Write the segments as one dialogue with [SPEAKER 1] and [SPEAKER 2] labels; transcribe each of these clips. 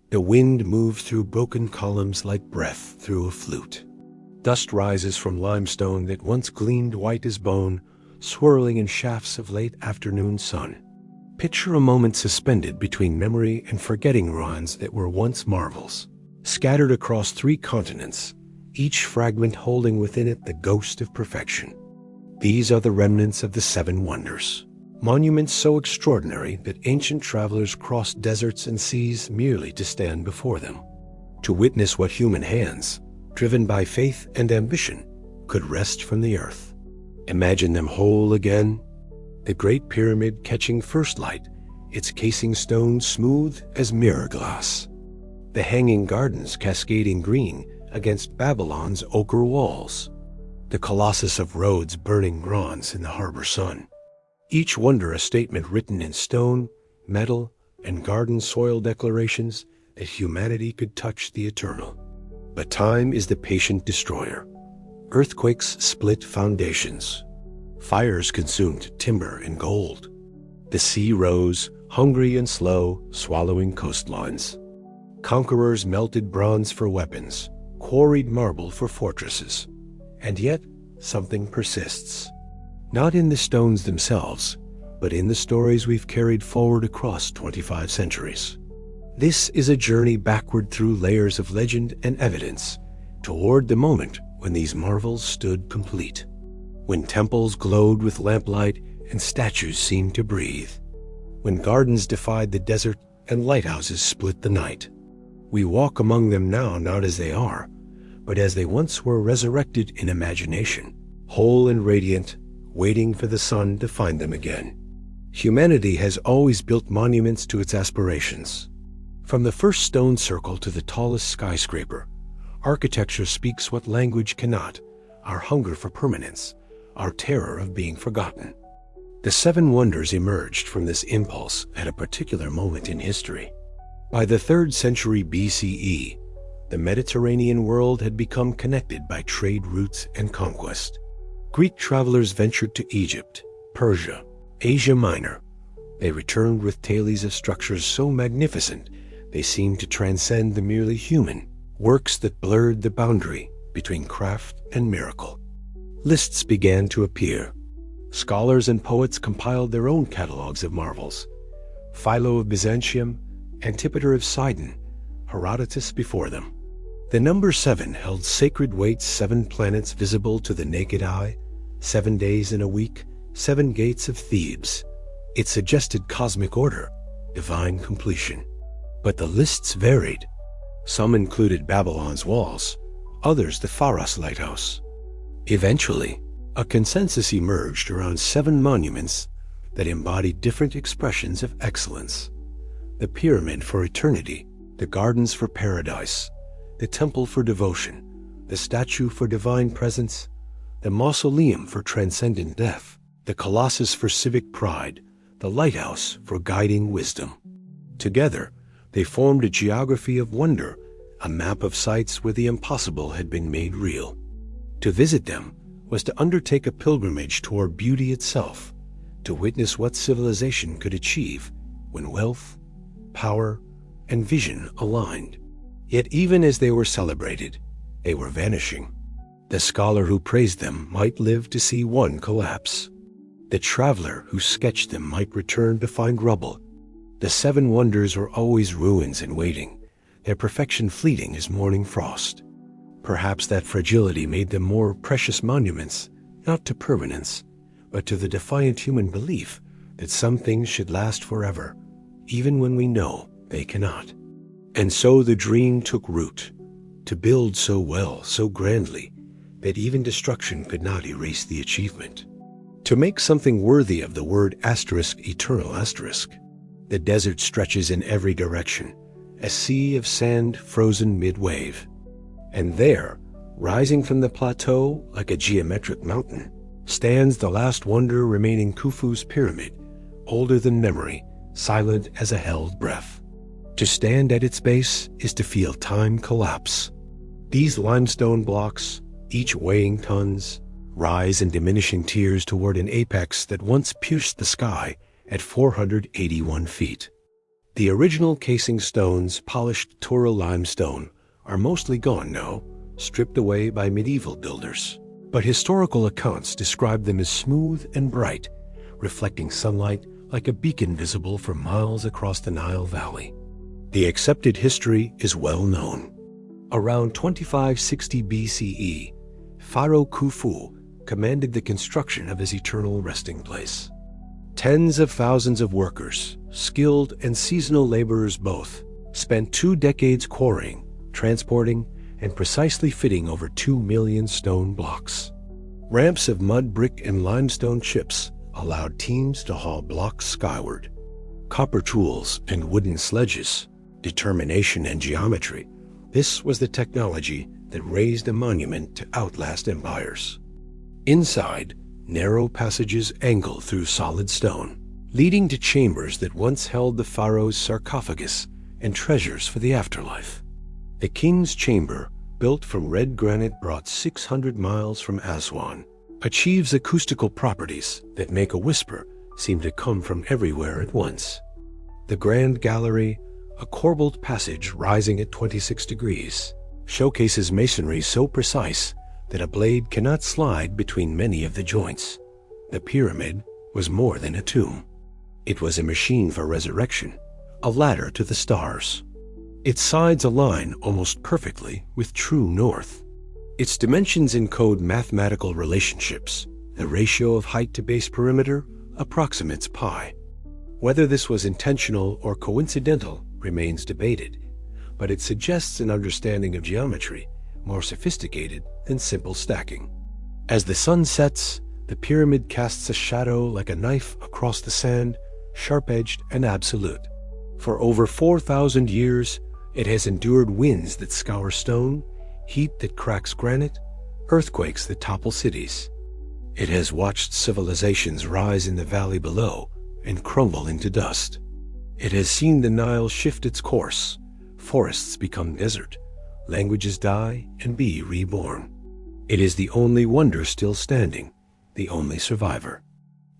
[SPEAKER 1] The wind moves through broken columns like breath through a flute. Dust rises from limestone that once gleamed white as bone, swirling in shafts of late afternoon sun. Picture a moment suspended between memory and forgetting ruins that were once marvels, scattered across 3 continents, each fragment holding within it the ghost of perfection. These are the remnants of the 7 wonders, monuments so extraordinary that ancient travelers crossed deserts and seas merely to stand before them, to witness what human hands, driven by faith and ambition, could wrest from the earth. Imagine them whole again, the Great Pyramid catching first light, its casing stone smooth as mirror glass, the hanging gardens cascading green against Babylon's ochre walls, the Colossus of Rhodes burning bronze in the harbor sun. Each wonder a statement written in stone, metal, and garden soil declarations that humanity could touch the eternal. But time is the patient destroyer. Earthquakes split foundations. Fires consumed timber and gold. The sea rose, hungry and slow, swallowing coastlines. Conquerors melted bronze for weapons, quarried marble for fortresses. And yet, something persists. Not in the stones themselves, but in the stories we've carried forward across 25 centuries. This is a journey backward through layers of legend and evidence, toward the moment when these marvels stood complete, when temples glowed with lamplight and statues seemed to breathe, when gardens defied the desert and lighthouses split the night. We walk among them now not as they are, but as they once were, resurrected in imagination, whole and radiant, waiting for the sun to find them again. Humanity has always built monuments to its aspirations. From the first stone circle to the tallest skyscraper, architecture speaks what language cannot: our hunger for permanence, our terror of being forgotten. The 7 wonders emerged from this impulse at a particular moment in history. By the 3rd century BCE, the Mediterranean world had become connected by trade routes and conquest. Greek travelers ventured to Egypt, Persia, Asia Minor. They returned with tales of structures so magnificent they seemed to transcend the merely human, works that blurred the boundary between craft and miracle. Lists began to appear. Scholars and poets compiled their own catalogues of marvels. Philo of Byzantium, Antipater of Sidon, Herodotus before them. The number 7 held sacred weights: 7 planets visible to the naked eye, 7 days in a week, 7 gates of Thebes. It suggested cosmic order, divine completion. But the lists varied. Some included Babylon's walls, others the Pharos lighthouse. Eventually, a consensus emerged around 7 monuments that embodied different expressions of excellence: the pyramid for eternity, the gardens for paradise, the temple for devotion, the statue for divine presence, the mausoleum for transcendent death, the colossus for civic pride, the lighthouse for guiding wisdom. Together, they formed a geography of wonder, a map of sites where the impossible had been made real. To visit them was to undertake a pilgrimage toward beauty itself, to witness what civilization could achieve when wealth, power, and vision aligned. Yet even as they were celebrated, they were vanishing. The scholar who praised them might live to see one collapse. The traveler who sketched them might return to find rubble. The 7 wonders were always ruins in waiting, their perfection fleeting as morning frost. Perhaps that fragility made them more precious monuments, not to permanence, but to the defiant human belief that some things should last forever, even when we know they cannot. And so the dream took root, to build so well, so grandly, that even destruction could not erase the achievement. To make something worthy of the word asterisk, eternal asterisk. The desert stretches in every direction, a sea of sand frozen mid-wave. And there, rising from the plateau like a geometric mountain, stands the last wonder remaining, Khufu's pyramid, older than memory, silent as a held breath. To stand at its base is to feel time collapse. These limestone blocks, each weighing tons, rise in diminishing tiers toward an apex that once pierced the sky at 481 feet. The original casing stones, polished Tura limestone, are mostly gone now, stripped away by medieval builders. But historical accounts describe them as smooth and bright, reflecting sunlight like a beacon visible for miles across the Nile Valley. The accepted history is well known. Around 2560 BCE, Pharaoh Khufu commanded the construction of his eternal resting place. Tens of thousands of workers, skilled and seasonal laborers both, spent 2 decades quarrying, transporting, and precisely fitting over 2 million stone blocks. Ramps of mud, brick, and limestone chips allowed teams to haul blocks skyward. Copper tools and wooden sledges, determination and geometry. This was the technology that raised a monument to outlast empires. Inside, narrow passages angled through solid stone, leading to chambers that once held the pharaoh's sarcophagus and treasures for the afterlife. The king's chamber, built from red granite brought 600 miles from Aswan, achieves acoustical properties that make a whisper seem to come from everywhere at once. The grand gallery, a corbelled passage rising at 26 degrees, showcases masonry so precise that a blade cannot slide between many of the joints. The pyramid was more than a tomb. It was a machine for resurrection, a ladder to the stars. Its sides align almost perfectly with true north. Its dimensions encode mathematical relationships. The ratio of height to base perimeter approximates pi. Whether this was intentional or coincidental remains debated, but it suggests an understanding of geometry more sophisticated than simple stacking. As the sun sets, the pyramid casts a shadow like a knife across the sand, sharp-edged and absolute. For over 4,000 years, it has endured winds that scour stone, heat that cracks granite, earthquakes that topple cities. It has watched civilizations rise in the valley below and crumble into dust. It has seen the Nile shift its course, forests become desert, languages die and be reborn. It is the only wonder still standing, the only survivor.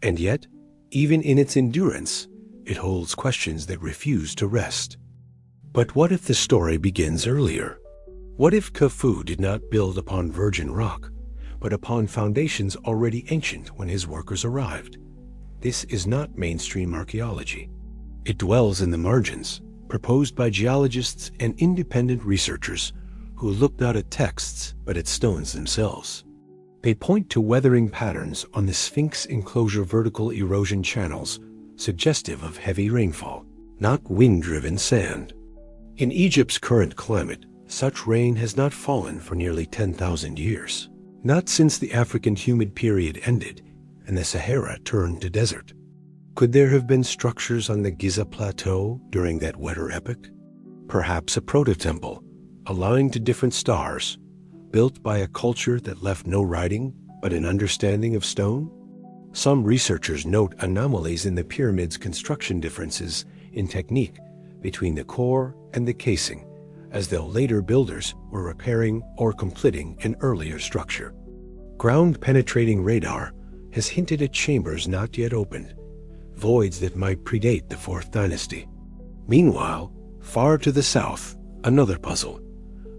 [SPEAKER 1] And yet, even in its endurance, it holds questions that refuse to rest. But what if the story begins earlier? What if Khufu did not build upon virgin rock, but upon foundations already ancient when his workers arrived? This is not mainstream archaeology. It dwells in the margins, proposed by geologists and independent researchers who looked not at texts but at stones themselves. They point to weathering patterns on the Sphinx enclosure vertical erosion channels, suggestive of heavy rainfall, not wind-driven sand. In Egypt's current climate, such rain has not fallen for nearly 10,000 years, not since the African humid period ended and the Sahara turned to desert. Could there have been structures on the Giza plateau during that wetter epoch? Perhaps a prototemple, aligned to different stars, built by a culture that left no writing but an understanding of stone? Some researchers note anomalies in the pyramid's construction differences in technique between the core and the casing, as though later builders were repairing or completing an earlier structure. Ground-penetrating radar has hinted at chambers not yet opened, voids that might predate the 4th dynasty. Meanwhile, far to the south, another puzzle,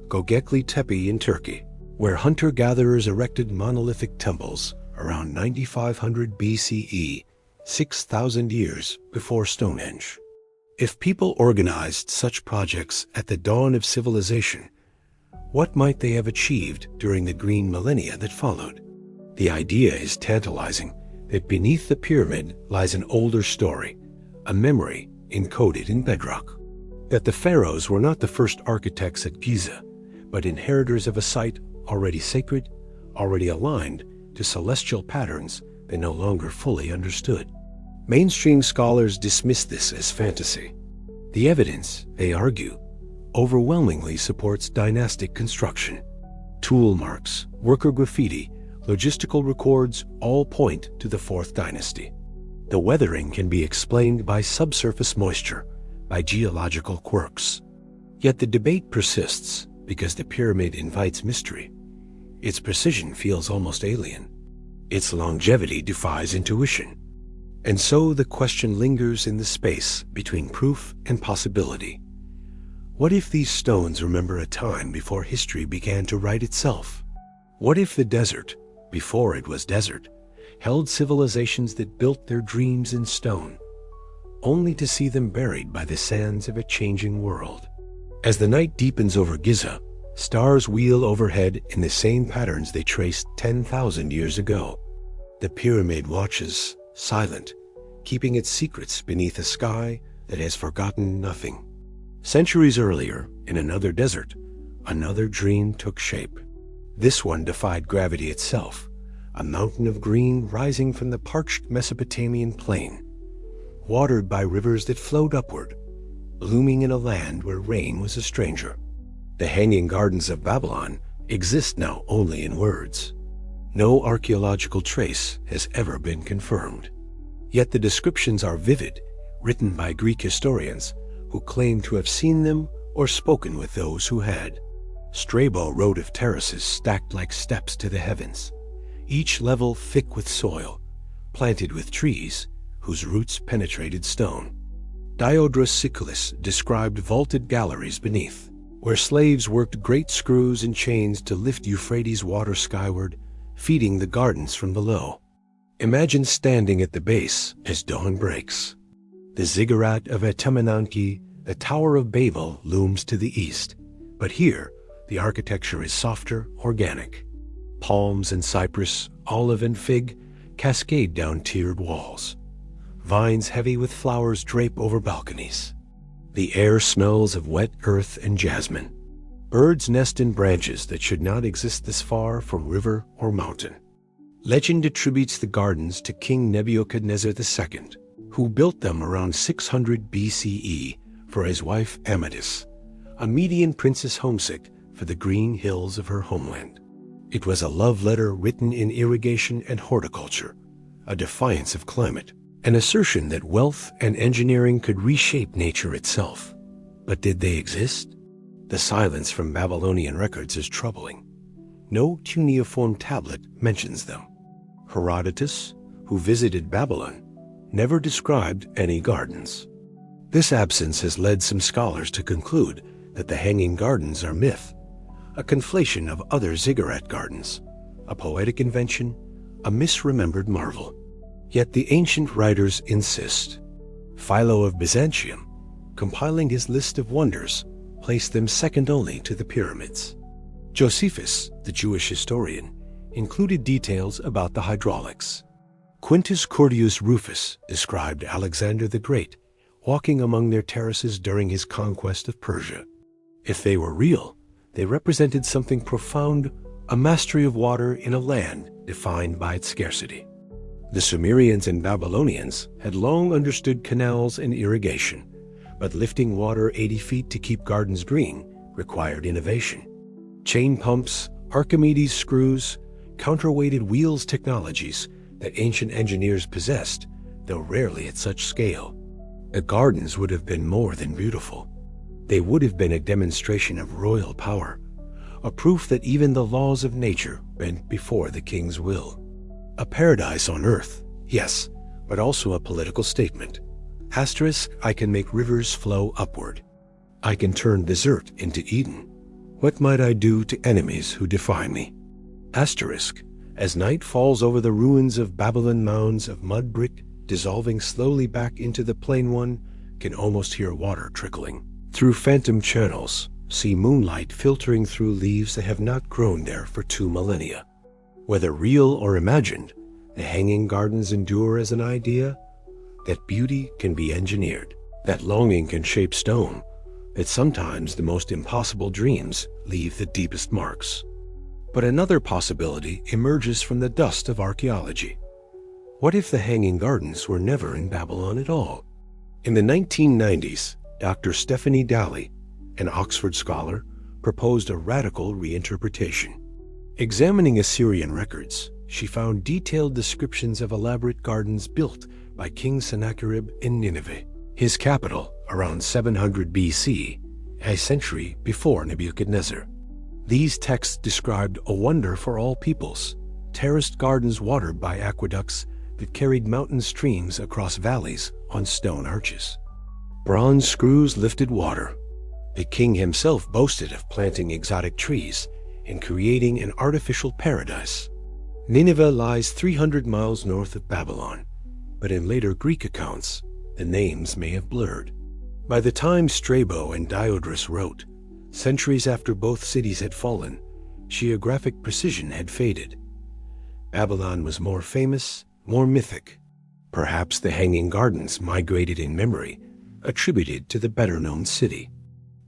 [SPEAKER 1] Göbekli Tepe in Turkey, where hunter-gatherers erected monolithic temples around 9500 BCE, 6,000 years before Stonehenge. If people organized such projects at the dawn of civilization, what might they have achieved during the green millennia that followed? The idea is tantalizing that beneath the pyramid lies an older story, a memory encoded in bedrock. That the pharaohs were not the first architects at Giza, but inheritors of a site already sacred, already aligned to celestial patterns they no longer fully understood. Mainstream scholars dismiss this as fantasy. The evidence, they argue, overwhelmingly supports dynastic construction. Tool marks, worker graffiti, logistical records all point to the 4th dynasty. The weathering can be explained by subsurface moisture, by geological quirks. Yet the debate persists because the pyramid invites mystery. Its precision feels almost alien. Its longevity defies intuition. And so the question lingers in the space between proof and possibility. What if these stones remember a time before history began to write itself? What if the desert, before it was desert, held civilizations that built their dreams in stone, only to see them buried by the sands of a changing world? As the night deepens over Giza, stars wheel overhead in the same patterns they traced 10,000 years ago. The pyramid watches, silent, keeping its secrets beneath a sky that has forgotten nothing. Centuries earlier, in another desert, another dream took shape. This one defied gravity itself, a mountain of green rising from the parched Mesopotamian plain, watered by rivers that flowed upward, blooming in a land where rain was a stranger. The Hanging Gardens of Babylon exist now only in words. No archaeological trace has ever been confirmed. Yet the descriptions are vivid, written by Greek historians who claim to have seen them or spoken with those who had. Strabo wrote of terraces stacked like steps to the heavens, each level thick with soil, planted with trees whose roots penetrated stone. Diodorus Siculus described vaulted galleries beneath, where slaves worked great screws and chains to lift Euphrates water skyward, feeding the gardens from below. Imagine standing at the base as dawn breaks. The ziggurat of Etemenanke, the Tower of Babel, looms to the east, but here the architecture is softer, organic. Palms and cypress, olive and fig cascade down tiered walls. Vines heavy with flowers drape over balconies. The air smells of wet earth and jasmine. Birds nest in branches that should not exist this far from river or mountain. Legend attributes the gardens to King Nebuchadnezzar II, who built them around 600 BCE for his wife Amadis, a Median princess homesick for the green hills of her homeland. It was a love letter written in irrigation and horticulture, a defiance of climate, an assertion that wealth and engineering could reshape nature itself. But did they exist? The silence from Babylonian records is troubling. No cuneiform tablet mentions them. Herodotus, who visited Babylon, never described any gardens. This absence has led some scholars to conclude that the Hanging Gardens are myth, a conflation of other ziggurat gardens, a poetic invention, a misremembered marvel. Yet the ancient writers insist. Philo of Byzantium, compiling his list of wonders, placed them second only to the pyramids. Josephus, the Jewish historian, included details about the hydraulics. Quintus Curtius Rufus described Alexander the Great walking among their terraces during his conquest of Persia. If they were real, they represented something profound, a mastery of water in a land defined by its scarcity. The Sumerians and Babylonians had long understood canals and irrigation, but lifting water 80 feet to keep gardens green required innovation. Chain pumps, Archimedes screws, counterweighted wheels technologies that ancient engineers possessed, though rarely at such scale. The gardens would have been more than beautiful. They would have been a demonstration of royal power, a proof that even the laws of nature bent before the king's will. A paradise on earth, yes, but also a political statement. Asterisk, I can make rivers flow upward. I can turn desert into Eden. What might I do to enemies who defy me? Asterisk, as night falls over the ruins of Babylon, mounds of mud brick dissolving slowly back into the plain, one can almost hear water trickling through phantom channels, see moonlight filtering through leaves that have not grown there for 2 millennia. Whether real or imagined, the Hanging Gardens endure as an idea that beauty can be engineered, that longing can shape stone, that sometimes the most impossible dreams leave the deepest marks. But another possibility emerges from the dust of archaeology. What if the Hanging Gardens were never in Babylon at all? In the 1990s, Dr. Stephanie Daly, an Oxford scholar, proposed a radical reinterpretation. Examining Assyrian records, she found detailed descriptions of elaborate gardens built by King Sennacherib in Nineveh, his capital, around 700 BC, a century before Nebuchadnezzar. These texts described a wonder for all peoples, terraced gardens watered by aqueducts that carried mountain streams across valleys on stone arches. Bronze screws lifted water. The king himself boasted of planting exotic trees and creating an artificial paradise. Nineveh lies 300 miles north of Babylon, but in later Greek accounts, the names may have blurred. By the time Strabo and Diodorus wrote, centuries after both cities had fallen, geographic precision had faded. Babylon was more famous, more mythic. Perhaps the Hanging Gardens migrated in memory, attributed to the better-known city.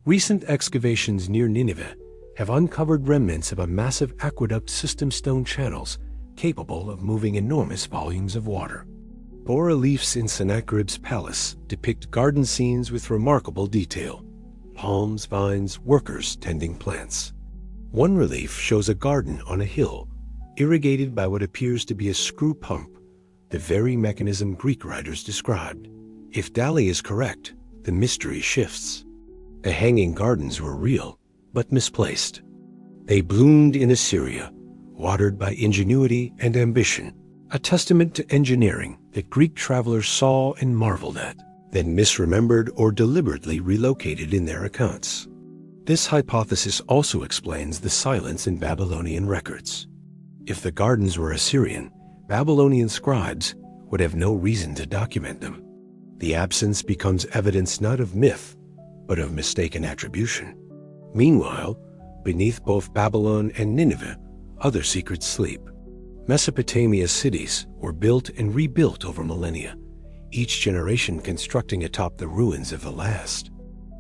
[SPEAKER 1] Recent excavations near Nineveh have uncovered remnants of a massive aqueduct system, stone channels capable of moving enormous volumes of water. Bas-reliefs in Sennacherib's palace depict garden scenes with remarkable detail: palms, vines, workers tending plants. One relief shows a garden on a hill, irrigated by what appears to be a screw pump, the very mechanism Greek writers described. If Dali is correct, the mystery shifts. The Hanging Gardens were real, but misplaced. They bloomed in Assyria, watered by ingenuity and ambition, a testament to engineering that Greek travelers saw and marveled at, then misremembered or deliberately relocated in their accounts. This hypothesis also explains the silence in Babylonian records. If the gardens were Assyrian, Babylonian scribes would have no reason to document them. The absence becomes evidence not of myth, but of mistaken attribution. Meanwhile, beneath both Babylon and Nineveh, other secrets sleep. Mesopotamia's cities were built and rebuilt over millennia, each generation constructing atop the ruins of the last.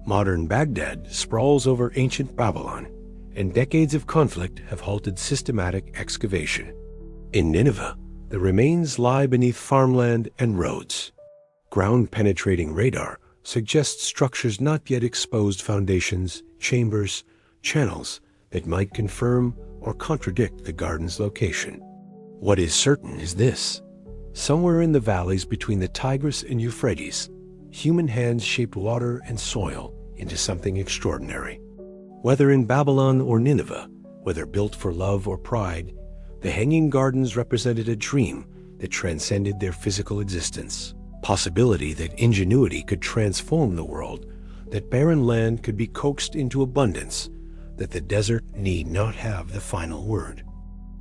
[SPEAKER 1] Modern Baghdad sprawls over ancient Babylon, and decades of conflict have halted systematic excavation. In Nineveh, the remains lie beneath farmland and roads. Ground-penetrating radar suggests structures not yet exposed, foundations, chambers, channels that might confirm or contradict the garden's location. What is certain is this: somewhere in the valleys between the Tigris and Euphrates, human hands shaped water and soil into something extraordinary. Whether in Babylon or Nineveh, whether built for love or pride, the Hanging Gardens represented a dream that transcended their physical existence. Possibility that ingenuity could transform the world, that barren land could be coaxed into abundance, that the desert need not have the final word.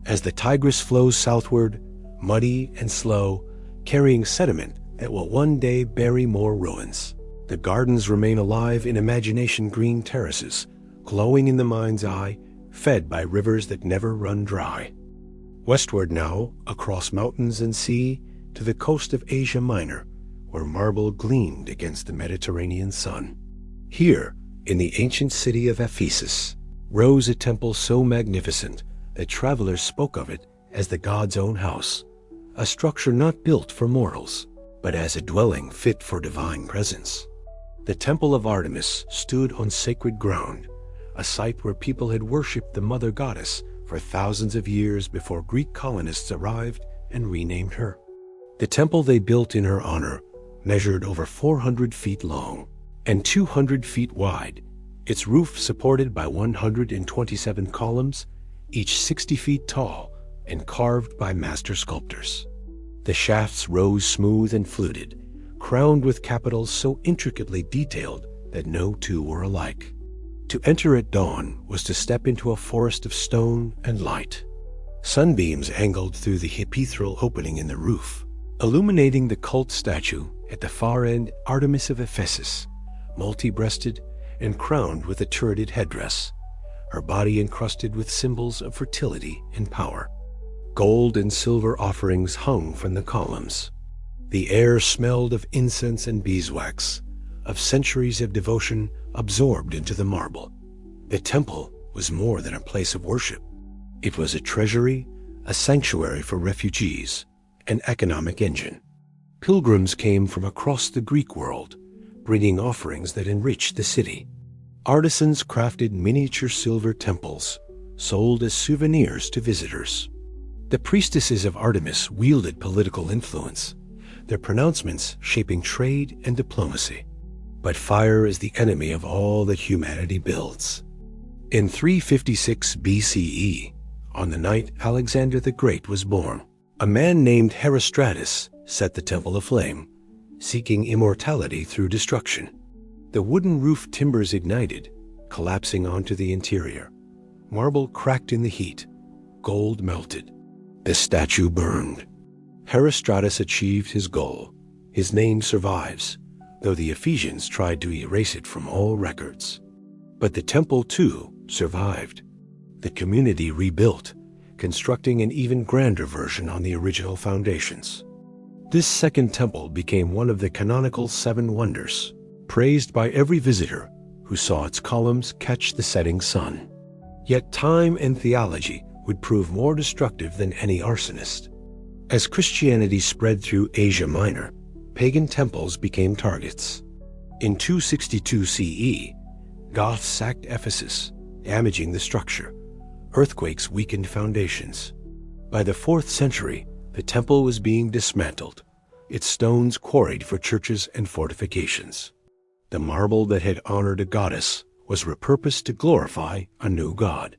[SPEAKER 1] As the Tigris flows southward, muddy and slow, carrying sediment that will one day bury more ruins, the gardens remain alive in imagination, green terraces, glowing in the mind's eye, fed by rivers that never run dry. Westward now, across mountains and sea, to the coast of Asia Minor, where marble gleamed against the Mediterranean sun. Here, in the ancient city of Ephesus, rose a temple so magnificent that travelers spoke of it as the god's own house, a structure not built for mortals, but as a dwelling fit for divine presence. The Temple of Artemis stood on sacred ground, a site where people had worshipped the mother goddess for thousands of years before Greek colonists arrived and renamed her. The temple they built in her honor measured over 400 feet long and 200 feet wide, its roof supported by 127 columns, each 60 feet tall and carved by master sculptors. The shafts rose smooth and fluted, crowned with capitals so intricately detailed that no two were alike. To enter at dawn was to step into a forest of stone and light. Sunbeams angled through the hypaethral opening in the roof, illuminating the cult statue at the far end, Artemis of Ephesus, multi-breasted and crowned with a turreted headdress, her body encrusted with symbols of fertility and power. Gold and silver offerings hung from the columns. The air smelled of incense and beeswax, of centuries of devotion absorbed into the marble. The temple was more than a place of worship. It was a treasury, a sanctuary for refugees, an economic engine. Pilgrims came from across the Greek world, bringing offerings that enriched the city. Artisans crafted miniature silver temples, sold as souvenirs to visitors. The priestesses of Artemis wielded political influence, their pronouncements shaping trade and diplomacy. But fire is the enemy of all that humanity builds. In 356 BCE, on the night Alexander the Great was born, A man named Herostratus set the temple aflame, seeking immortality through destruction. The wooden roof timbers ignited, collapsing onto the interior. Marble cracked in the heat. Gold melted. The statue burned. Herostratus achieved his goal. His name survives, though the Ephesians tried to erase it from all records. But the temple, too, survived. The community rebuilt, constructing an even grander version on the original foundations. This second temple became one of the canonical seven wonders, praised by every visitor who saw its columns catch the setting sun. Yet time and theology would prove more destructive than any arsonist. As Christianity spread through Asia Minor, pagan temples became targets. In 262 CE, Goths sacked Ephesus, damaging the structure. Earthquakes weakened foundations. By the 4th century, the temple was being dismantled, its stones quarried for churches and fortifications. The marble that had honored a goddess was repurposed to glorify a new god.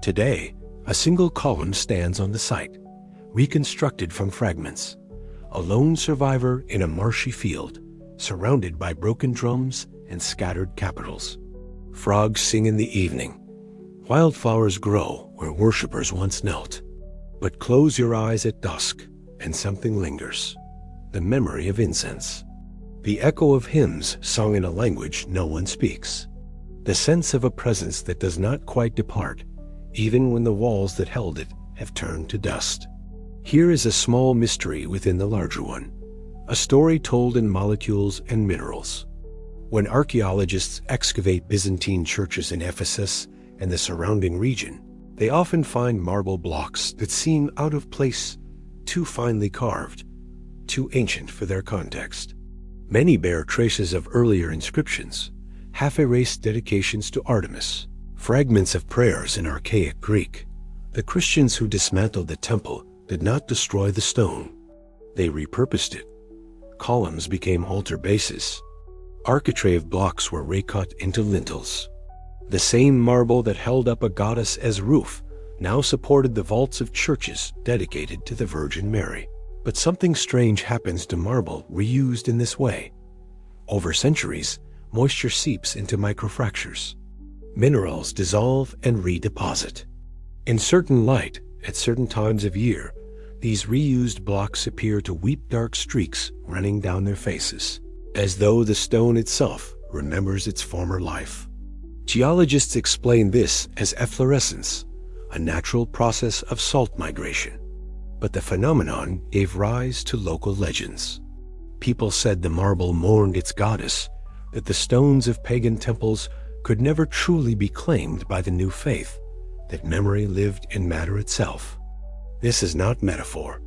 [SPEAKER 1] Today, a single column stands on the site, reconstructed from fragments, a lone survivor in a marshy field, surrounded by broken drums and scattered capitals. Frogs sing in the evening. Wildflowers grow where worshippers once knelt. But close your eyes at dusk, and something lingers. The memory of incense. The echo of hymns sung in a language no one speaks. The sense of a presence that does not quite depart, even when the walls that held it have turned to dust. Here is a small mystery within the larger one, a story told in molecules and minerals. When archaeologists excavate Byzantine churches in Ephesus and the surrounding region, they often find marble blocks that seem out of place, too finely carved, too ancient for their context. Many bear traces of earlier inscriptions, half-erased dedications to Artemis, fragments of prayers in archaic Greek. The Christians who dismantled the temple did not destroy the stone. They repurposed it. Columns became altar bases. Architrave blocks were recut into lintels. The same marble that held up a goddess as roof now supported the vaults of churches dedicated to the Virgin Mary. But something strange happens to marble reused in this way. Over centuries, moisture seeps into microfractures. Minerals dissolve and redeposit. In certain light, at certain times of year, these reused blocks appear to weep dark streaks running down their faces, as though the stone itself remembers its former life. Geologists explain this as efflorescence, a natural process of salt migration. But the phenomenon gave rise to local legends. People said the marble mourned its goddess, that the stones of pagan temples could never truly be claimed by the new faith, that memory lived in matter itself. This is not metaphor.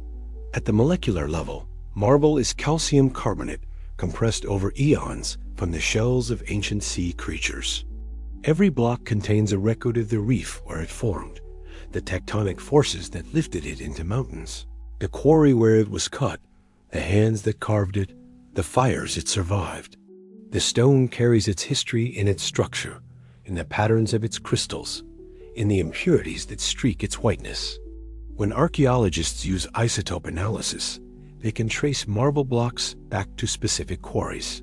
[SPEAKER 1] At the molecular level, marble is calcium carbonate compressed over eons from the shells of ancient sea creatures. Every block contains a record of the reef where it formed, the tectonic forces that lifted it into mountains, the quarry where it was cut, the hands that carved it, the fires it survived. The stone carries its history in its structure, in the patterns of its crystals, in the impurities that streak its whiteness. When archaeologists use isotope analysis, they can trace marble blocks back to specific quarries.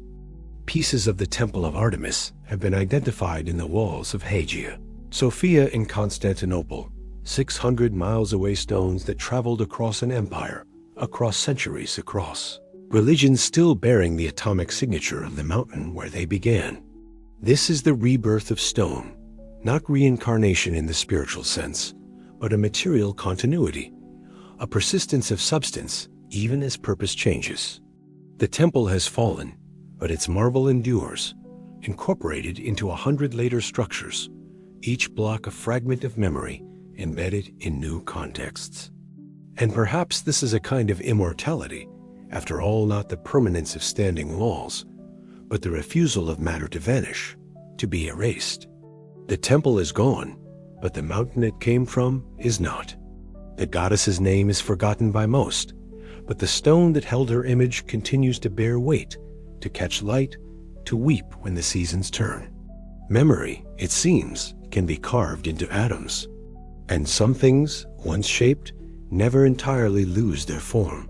[SPEAKER 1] Pieces of the Temple of Artemis have been identified in the walls of Hagia Sophia in Constantinople, 600 miles away, stones that traveled across an empire, across centuries across. Religions still bearing the atomic signature of the mountain where they began. This is the rebirth of stone, not reincarnation in the spiritual sense, but a material continuity, a persistence of substance even as purpose changes. The temple has fallen, but its marble endures, incorporated into 100 later structures, each block a fragment of memory embedded in new contexts. And perhaps this is a kind of immortality, after all, not the permanence of standing walls, but the refusal of matter to vanish, to be erased. The temple is gone, but the mountain it came from is not. The goddess's name is forgotten by most, but the stone that held her image continues to bear weight, to catch light, to weep when the seasons turn. Memory, it seems, can be carved into atoms. And some things, once shaped, never entirely lose their form.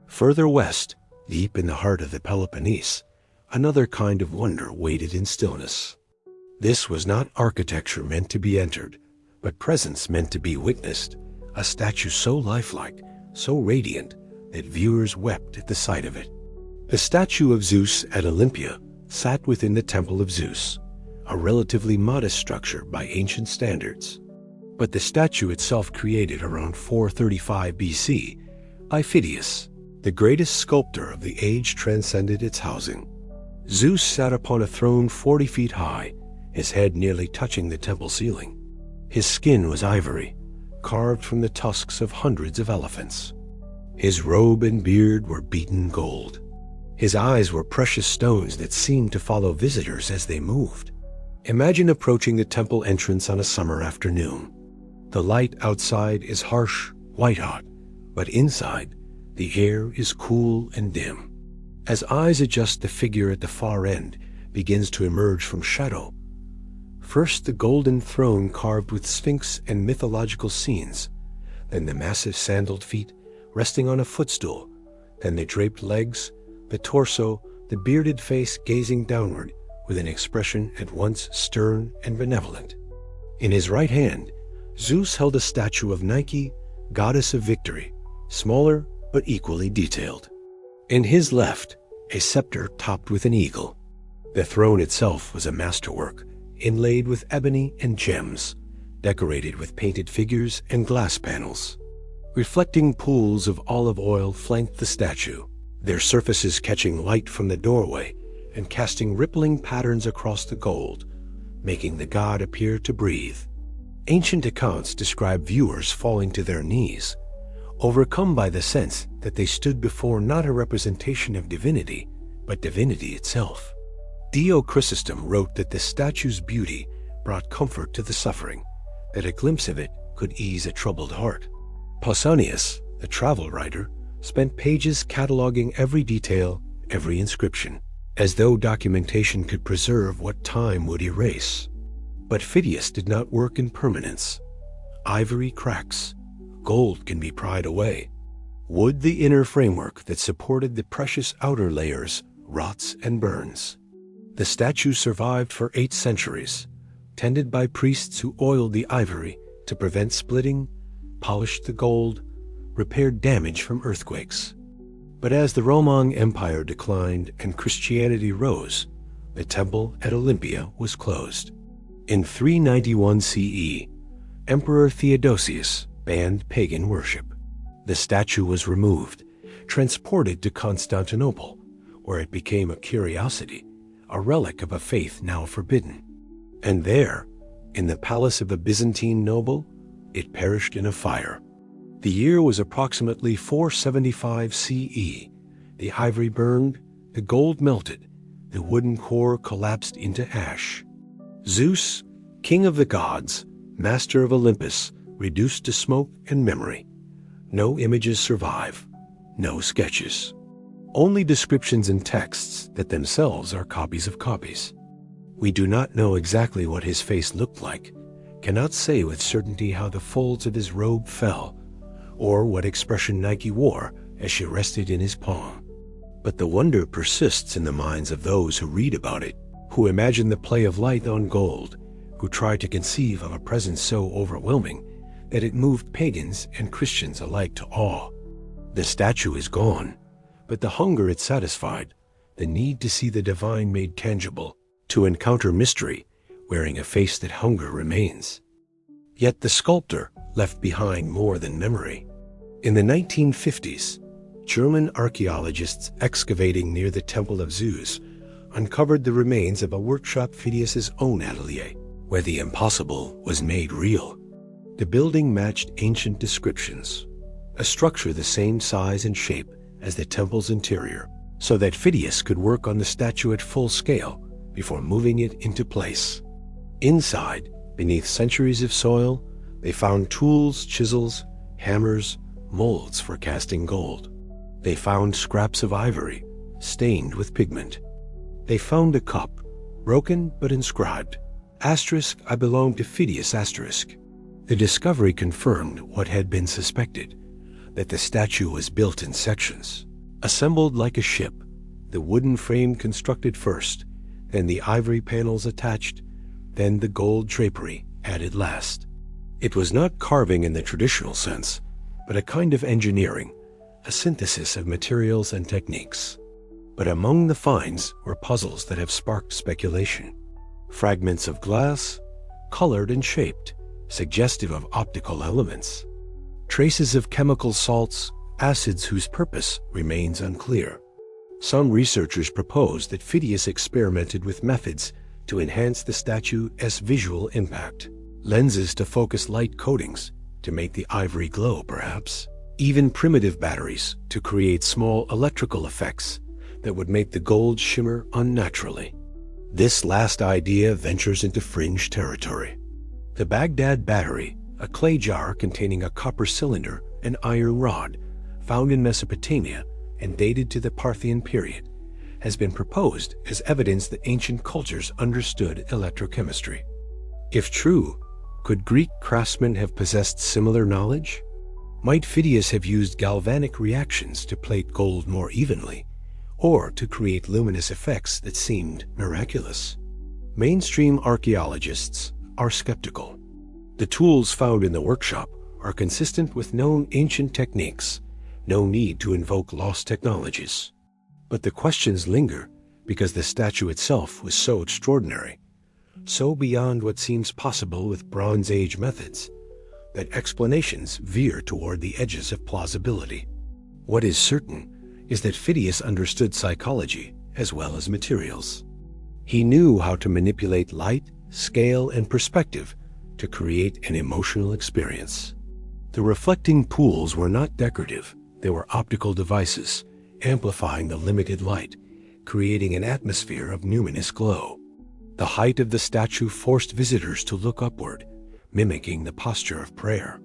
[SPEAKER 1] Further west, deep in the heart of the Peloponnese, another kind of wonder waited in stillness. This was not architecture meant to be entered, but presence meant to be witnessed, a statue so lifelike, so radiant, that viewers wept at the sight of it. The statue of Zeus at Olympia sat within the Temple of Zeus, a relatively modest structure by ancient standards. But the statue itself, created around 435 BC by Phidias, the greatest sculptor of the age, transcended its housing. Zeus sat upon a throne 40 feet high, his head nearly touching the temple ceiling. His skin was ivory, carved from the tusks of hundreds of elephants. His robe and beard were beaten gold. His eyes were precious stones that seemed to follow visitors as they moved. Imagine approaching the temple entrance on a summer afternoon. The light outside is harsh, white-hot, but inside, the air is cool and dim. As eyes adjust, the figure at the far end begins to emerge from shadow. First, the golden throne carved with sphinx and mythological scenes, then the massive sandaled feet resting on a footstool, then the draped legs, the torso, the bearded face gazing downward with an expression at once stern and benevolent. In his right hand, Zeus held a statue of Nike, goddess of victory, smaller but equally detailed. In his left, a scepter topped with an eagle. The throne itself was a masterwork, inlaid with ebony and gems, decorated with painted figures and glass panels. Reflecting pools of olive oil flanked the statue, their surfaces catching light from the doorway and casting rippling patterns across the gold, making the god appear to breathe. Ancient accounts describe viewers falling to their knees, overcome by the sense that they stood before not a representation of divinity, but divinity itself. Dio Chrysostom wrote that the statue's beauty brought comfort to the suffering, that a glimpse of it could ease a troubled heart. Pausanias, the travel writer, spent pages cataloging every detail, every inscription, as though documentation could preserve what time would erase. But Phidias did not work in permanence. Ivory cracks. Gold can be pried away. Wood, the inner framework that supported the precious outer layers, rots and burns. The statue survived for 8 centuries, tended by priests who oiled the ivory to prevent splitting, polished the gold, repaired damage from earthquakes. But as the Roman Empire declined and Christianity rose, the temple at Olympia was closed. In 391 CE, Emperor Theodosius banned pagan worship. The statue was removed, transported to Constantinople, where it became a curiosity, a relic of a faith now forbidden. And there, in the palace of a Byzantine noble, it perished in a fire. The year was approximately 475 CE. The ivory burned, the gold melted, the wooden core collapsed into ash. Zeus, king of the gods, master of Olympus, reduced to smoke and memory. No images survive, no sketches. Only descriptions and texts that themselves are copies of copies. We do not know exactly what his face looked like, cannot say with certainty how the folds of his robe fell, or what expression Nike wore as she rested in his palm. But the wonder persists in the minds of those who read about it, who imagine the play of light on gold, who try to conceive of a presence so overwhelming that it moved pagans and Christians alike to awe. The statue is gone, but the hunger it satisfied, the need to see the divine made tangible, to encounter mystery, wearing a face that hunger remains. Yet the sculptor left behind more than memory. In the 1950s, German archaeologists excavating near the Temple of Zeus uncovered the remains of a workshop Phidias's own atelier, where the impossible was made real. The building matched ancient descriptions, a structure the same size and shape as the temple's interior, so that Phidias could work on the statue at full scale before moving it into place. Inside, beneath centuries of soil, they found tools, chisels, hammers, molds for casting gold. They found scraps of ivory, stained with pigment. They found a cup, broken but inscribed, asterisk, I belong to Phidias, asterisk. The discovery confirmed what had been suspected. that the statue was built in sections, assembled like a ship, the wooden frame constructed first, then the ivory panels attached, then the gold drapery added last. It was not carving in the traditional sense, but a kind of engineering, a synthesis of materials and techniques. But among the finds were puzzles that have sparked speculation. Fragments of glass, colored and shaped, suggestive of optical elements. Traces of chemical salts, acids whose purpose remains unclear. Some researchers propose that Phidias experimented with methods to enhance the statue's visual impact. Lenses to focus light coatings, to make the ivory glow perhaps. Even primitive batteries to create small electrical effects that would make the gold shimmer unnaturally. This last idea ventures into fringe territory. The Baghdad battery, a clay jar containing a copper cylinder and iron rod, found in Mesopotamia and dated to the Parthian period, has been proposed as evidence that ancient cultures understood electrochemistry. If true, could Greek craftsmen have possessed similar knowledge? Might Phidias have used galvanic reactions to plate gold more evenly, or to create luminous effects that seemed miraculous? Mainstream archaeologists are skeptical. The tools found in the workshop are consistent with known ancient techniques, no need to invoke lost technologies. But the questions linger because the statue itself was so extraordinary, so beyond what seems possible with Bronze Age methods, that explanations veer toward the edges of plausibility. What is certain is that Phidias understood psychology as well as materials. He knew how to manipulate light, scale, and perspective to create an emotional experience. The reflecting pools were not decorative, they were optical devices, amplifying the limited light, creating an atmosphere of luminous glow. The height of the statue forced visitors to look upward, mimicking the posture of prayer.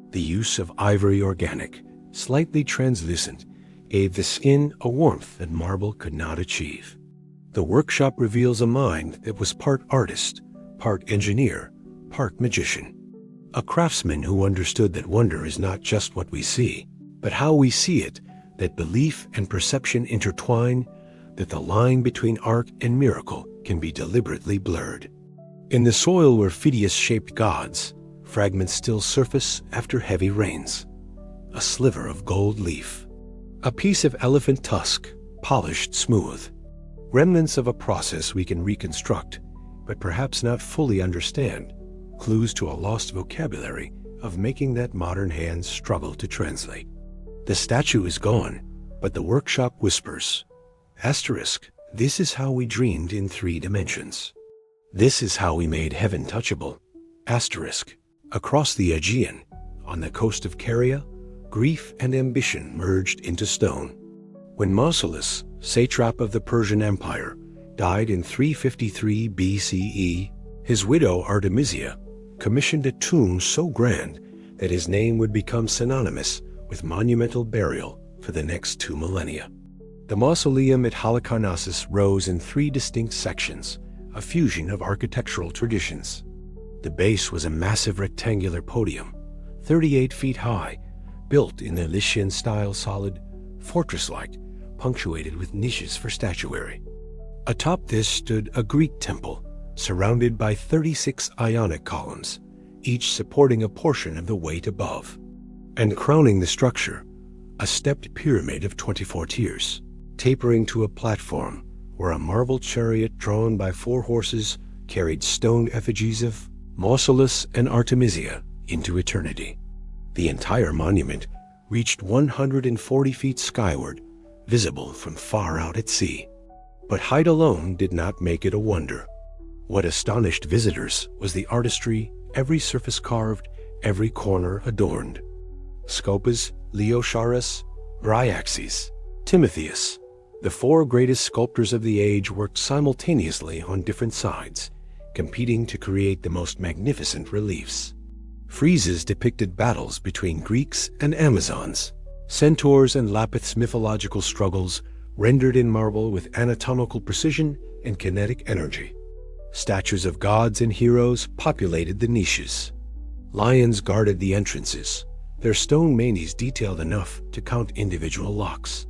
[SPEAKER 1] The use of ivory organic, slightly translucent, gave the skin a warmth that marble could not achieve. The workshop reveals a mind that was part artist, part engineer, part magician. A craftsman who understood that wonder is not just what we see, but how we see it, that belief and perception intertwine, that the line between art and miracle can be deliberately blurred. In the soil where Phidias shaped gods, fragments still surface after heavy rains. A sliver of gold leaf. A piece of elephant tusk, polished smooth. Remnants of a process we can reconstruct, but perhaps not fully understand. Clues to a lost vocabulary of making that modern hands struggle to translate. The statue is gone, but the workshop whispers. Asterisk, this is how we dreamed in 3 dimensions. This is how we made heaven touchable. Asterisk, across the Aegean, on the coast of Caria, grief and ambition merged into stone. When Mausolus, satrap of the Persian Empire, died in 353 BCE, his widow Artemisia commissioned a tomb so grand that his name would become synonymous with monumental burial for the next 2 millennia. The mausoleum at Halicarnassus rose in 3 distinct sections, a fusion of architectural traditions. The base was a massive rectangular podium, 38 feet high, built in the Lycian-style solid, fortress-like, punctuated with niches for statuary. Atop this stood a Greek temple, surrounded by 36 Ionic columns, each supporting a portion of the weight above. And crowning the structure, a stepped pyramid of 24 tiers, tapering to a platform where a marble chariot drawn by 4 horses carried stone effigies of Mausolus and Artemisia into eternity. The entire monument reached 140 feet skyward, visible from far out at sea. But height alone did not make it a wonder. What astonished visitors was the artistry, every surface carved, every corner adorned. Scopas, Leoscharis, Bryaxes, Timotheus, the 4 greatest sculptors of the age worked simultaneously on different sides, competing to create the most magnificent reliefs. Friezes depicted battles between Greeks and Amazons, centaurs and Lapiths' mythological struggles rendered in marble with anatomical precision and kinetic energy. Statues of gods and heroes populated the niches. Lions guarded the entrances, their stone mainies detailed enough to count individual locks.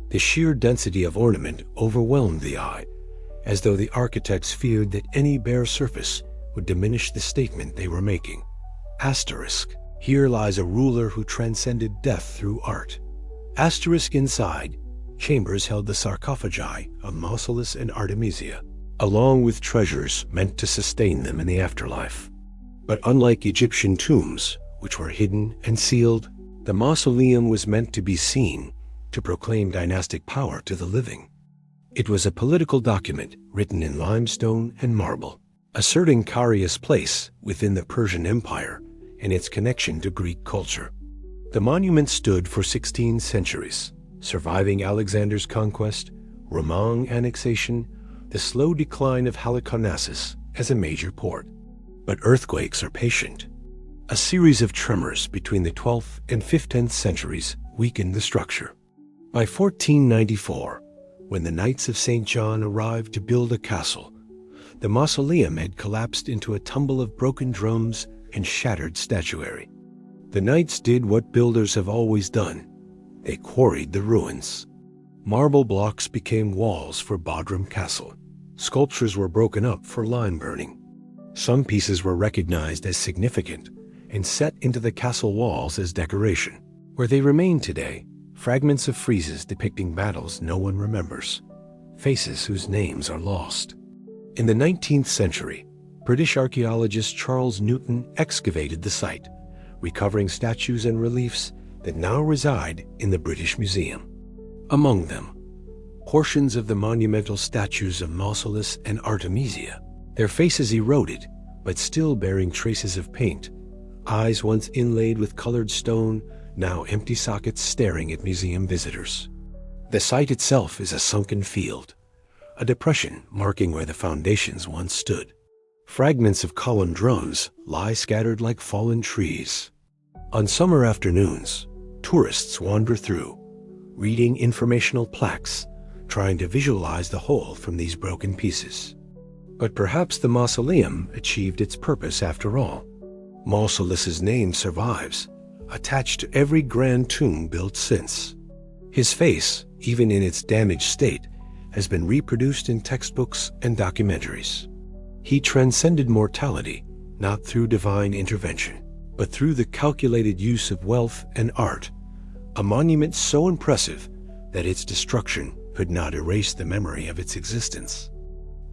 [SPEAKER 1] The sheer density of ornament overwhelmed the eye, as though the architects feared that any bare surface would diminish the statement they were making. Asterisk. Here lies a ruler who transcended death through art. Asterisk. Inside, chambers held the sarcophagi of Mausolus and Artemisia, along with treasures meant to sustain them in the afterlife. But unlike Egyptian tombs, which were hidden and sealed, the mausoleum was meant to be seen, to proclaim dynastic power to the living. It was a political document written in limestone and marble, asserting Carius' place within the Persian Empire and its connection to Greek culture. The monument stood for 16 centuries, surviving Alexander's conquest, Roman annexation, the slow decline of Halicarnassus as a major port. But earthquakes are patient. A series of tremors between the 12th and 15th centuries weakened the structure. By 1494, when the Knights of St. John arrived to build a castle, the mausoleum had collapsed into a tumble of broken drums and shattered statuary. The knights did what builders have always done. They quarried the ruins. Marble blocks became walls for Bodrum Castle. Sculptures were broken up for lime burning. Some pieces were recognized as significant and set into the castle walls as decoration. Where they remain today, fragments of friezes depicting battles no one remembers, faces whose names are lost. In the 19th century, British archaeologist Charles Newton excavated the site, recovering statues and reliefs that now reside in the British Museum. Among them, portions of the monumental statues of Mausolus and Artemisia, their faces eroded but still bearing traces of paint, eyes once inlaid with colored stone, now empty sockets staring at museum visitors. The site itself is a sunken field, a depression marking where the foundations once stood. Fragments of column drums lie scattered like fallen trees. On summer afternoons, tourists wander through, reading informational plaques, trying to visualize the whole from these broken pieces. But perhaps the mausoleum achieved its purpose after all. Mausolus's name survives, attached to every grand tomb built since. His face, even in its damaged state, has been reproduced in textbooks and documentaries. He transcended mortality, not through divine intervention, but through the calculated use of wealth and art, a monument so impressive that its destruction could not erase the memory of its existence.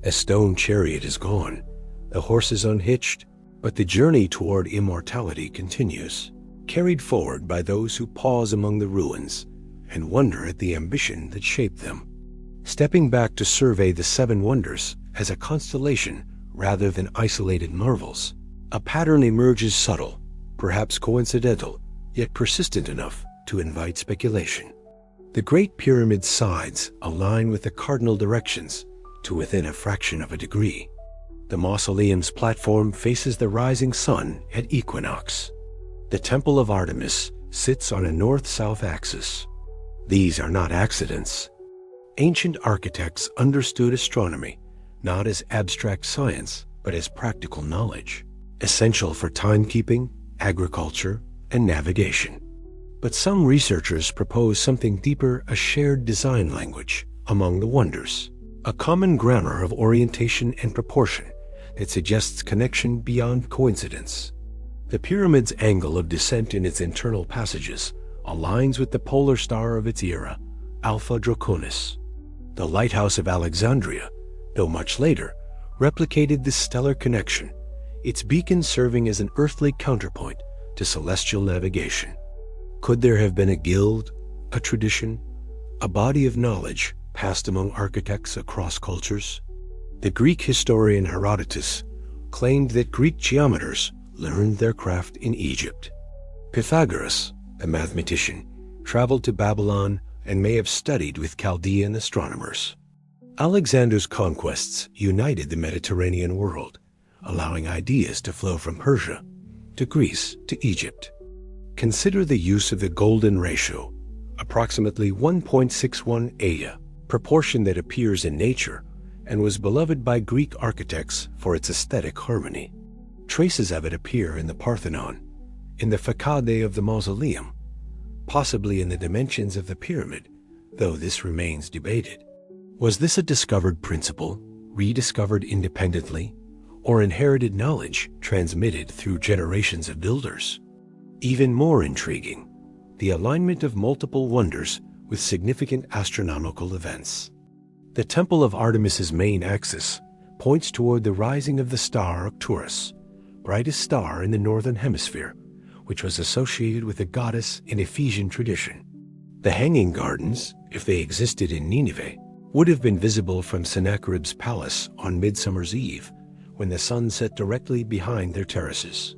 [SPEAKER 1] A stone chariot is gone, the horses unhitched, but the journey toward immortality continues, carried forward by those who pause among the ruins and wonder at the ambition that shaped them. Stepping back to survey the seven wonders as a constellation rather than isolated marvels, a pattern emerges subtle, perhaps coincidental, yet persistent enough to invite speculation. The Great Pyramid's sides align with the cardinal directions to within a fraction of a degree. The mausoleum's platform faces the rising sun at equinox. The Temple of Artemis sits on a north-south axis. These are not accidents. Ancient architects understood astronomy not as abstract science, but as practical knowledge, essential for timekeeping, agriculture, and navigation. But some researchers propose something deeper, a shared design language among the wonders, a common grammar of orientation and proportion that suggests connection beyond coincidence. The pyramid's angle of descent in its internal passages aligns with the polar star of its era, Alpha Draconis. The Lighthouse of Alexandria, though much later, replicated this stellar connection, its beacon serving as an earthly counterpoint to celestial navigation. Could there have been a guild, a tradition, a body of knowledge passed among architects across cultures? The Greek historian Herodotus claimed that Greek geometers learned their craft in Egypt. Pythagoras, a mathematician, traveled to Babylon and may have studied with Chaldean astronomers. Alexander's conquests united the Mediterranean world, allowing ideas to flow from Persia to Greece to Egypt. Consider the use of the golden ratio, approximately 1.61 Aya, proportion that appears in nature and was beloved by Greek architects for its aesthetic harmony. Traces of it appear in the Parthenon, in the facade of the mausoleum, possibly in the dimensions of the pyramid, though this remains debated. Was this a discovered principle, rediscovered independently, or inherited knowledge transmitted through generations of builders? Even more intriguing, the alignment of multiple wonders with significant astronomical events. The Temple of Artemis's main axis points toward the rising of the star Arcturus, brightest star in the northern hemisphere, which was associated with the goddess in Ephesian tradition. The Hanging Gardens, if they existed in Nineveh, would have been visible from Sennacherib's palace on Midsummer's Eve, when the sun set directly behind their terraces.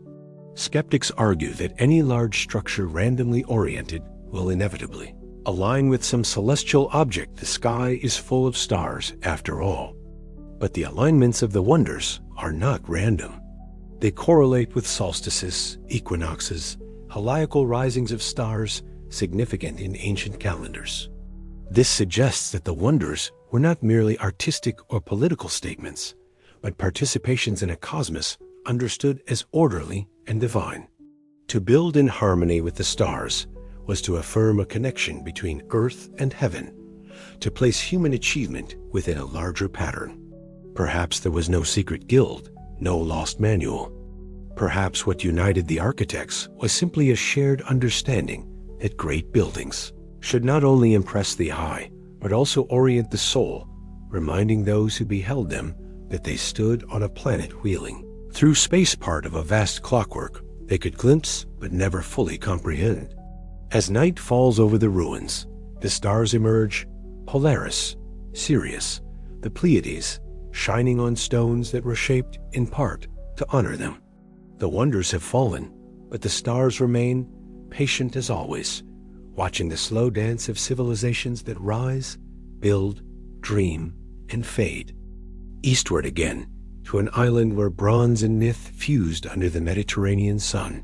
[SPEAKER 1] Skeptics argue that any large structure randomly oriented will inevitably align with some celestial object. The sky is full of stars, after all. But the alignments of the wonders are not random. They correlate with solstices, equinoxes, heliacal risings of stars significant in ancient calendars. This suggests that the wonders were not merely artistic or political statements, but participations in a cosmos understood as orderly and divine. To build in harmony with the stars was to affirm a connection between earth and heaven, to place human achievement within a larger pattern. Perhaps there was no secret guild, no lost manual. Perhaps what united the architects was simply a shared understanding that great buildings should not only impress the eye, but also orient the soul, reminding those who beheld them that they stood on a planet wheeling through space, part of a vast clockwork they could glimpse but never fully comprehend. As night falls over the ruins, the stars emerge: Polaris, Sirius, the Pleiades, shining on stones that were shaped in part to honor them. The wonders have fallen, but the stars remain, patient as always, watching the slow dance of civilizations that rise, build, dream, and fade. Eastward again, to an island where bronze and myth fused under the Mediterranean sun.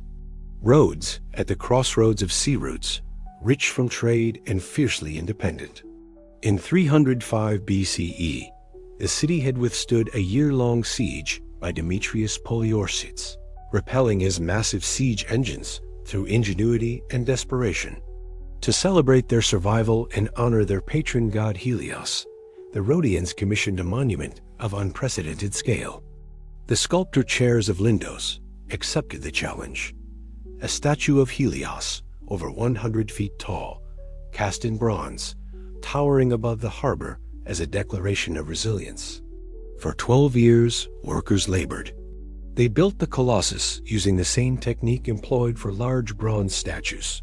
[SPEAKER 1] Rhodes, at the crossroads of sea routes, rich from trade and fiercely independent. In 305 BCE, the city had withstood a year-long siege by Demetrius Poliorcetes, repelling his massive siege engines through ingenuity and desperation. To celebrate their survival and honor their patron god Helios, the Rhodians commissioned a monument of unprecedented scale. The sculptor Chairs of Lindos accepted the challenge. A statue of Helios, over 100 feet tall, cast in bronze, towering above the harbor as a declaration of resilience. For 12 years, workers labored. They built the Colossus using the same technique employed for large bronze statues: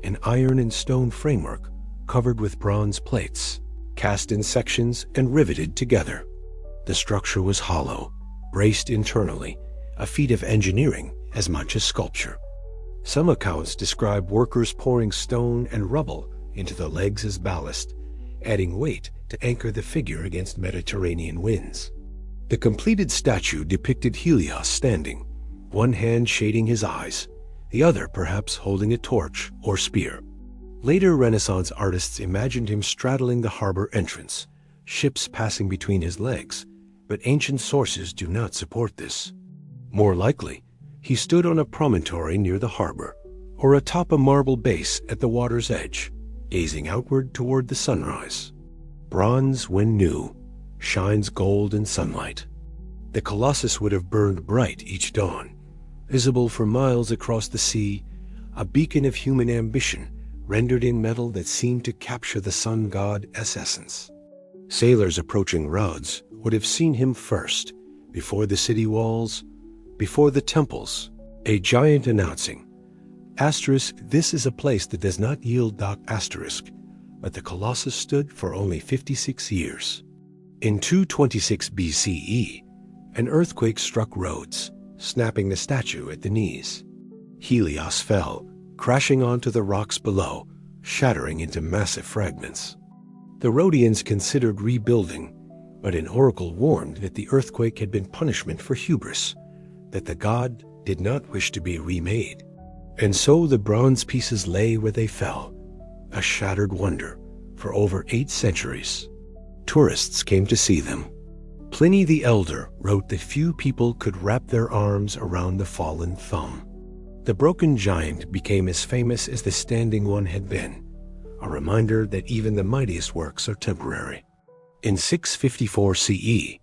[SPEAKER 1] an iron and stone framework covered with bronze plates, cast in sections and riveted together. The structure was hollow, braced internally, a feat of engineering as much as sculpture. Some accounts describe workers pouring stone and rubble into the legs as ballast, adding weight to anchor the figure against Mediterranean winds. The completed statue depicted Helios standing, one hand shading his eyes, the other perhaps holding a torch or spear. Later Renaissance artists imagined him straddling the harbor entrance, ships passing between his legs, but ancient sources do not support this. More likely, he stood on a promontory near the harbor, or atop a marble base at the water's edge, gazing outward toward the sunrise. Bronze, when new, shines gold in sunlight. The Colossus would have burned bright each dawn, visible for miles across the sea, a beacon of human ambition rendered in metal that seemed to capture the sun god's essence. Sailors approaching Rhodes would have seen him first, before the city walls, before the temples, a giant announcing, asterisk, this is a place that does not yield dock, asterisk, but the Colossus stood for only 56 years. In 226 BCE, an earthquake struck Rhodes, snapping the statue at the knees. Helios fell, crashing onto the rocks below, shattering into massive fragments. The Rhodians considered rebuilding, but an oracle warned that the earthquake had been punishment for hubris, that the god did not wish to be remade. And so the bronze pieces lay where they fell, a shattered wonder, for over 8 centuries. Tourists came to see them. Pliny the Elder wrote that few people could wrap their arms around the fallen thumb. The broken giant became as famous as the standing one had been, a reminder that even the mightiest works are temporary. In 654 CE,